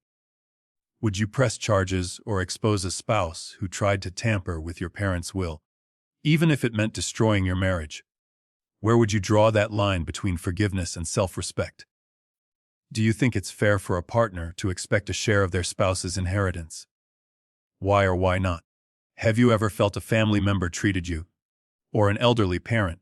Would you press charges or expose a spouse who tried to tamper with your parents' will, even if it meant destroying your marriage? Where would you draw that line between forgiveness and self-respect? Do you think it's fair for a partner to expect a share of their spouse's inheritance? Why or why not? Have you ever felt a family member treated you, or an elderly parent,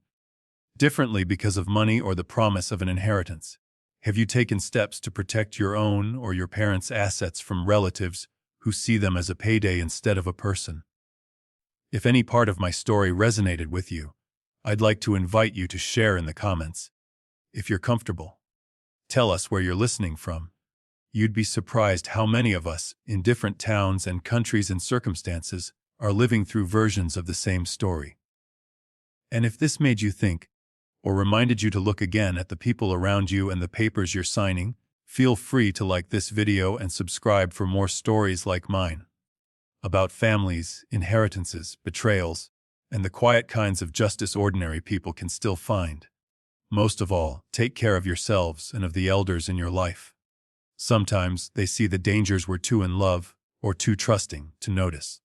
differently because of money or the promise of an inheritance? Have you taken steps to protect your own or your parents' assets from relatives who see them as a payday instead of a person. If any part of my story resonated with you, I'd like to invite you to share in the comments. If you're comfortable, tell us where you're listening from. You'd be surprised how many of us, in different towns and countries and circumstances, are living through versions of the same story. And if this made you think, or reminded you to look again at the people around you and the papers you're signing, feel free to like this video and subscribe for more stories like mine. About families, inheritances, betrayals, and the quiet kinds of justice ordinary people can still find. Most of all, take care of yourselves and of the elders in your life. Sometimes they see the dangers we're too in love or too trusting to notice.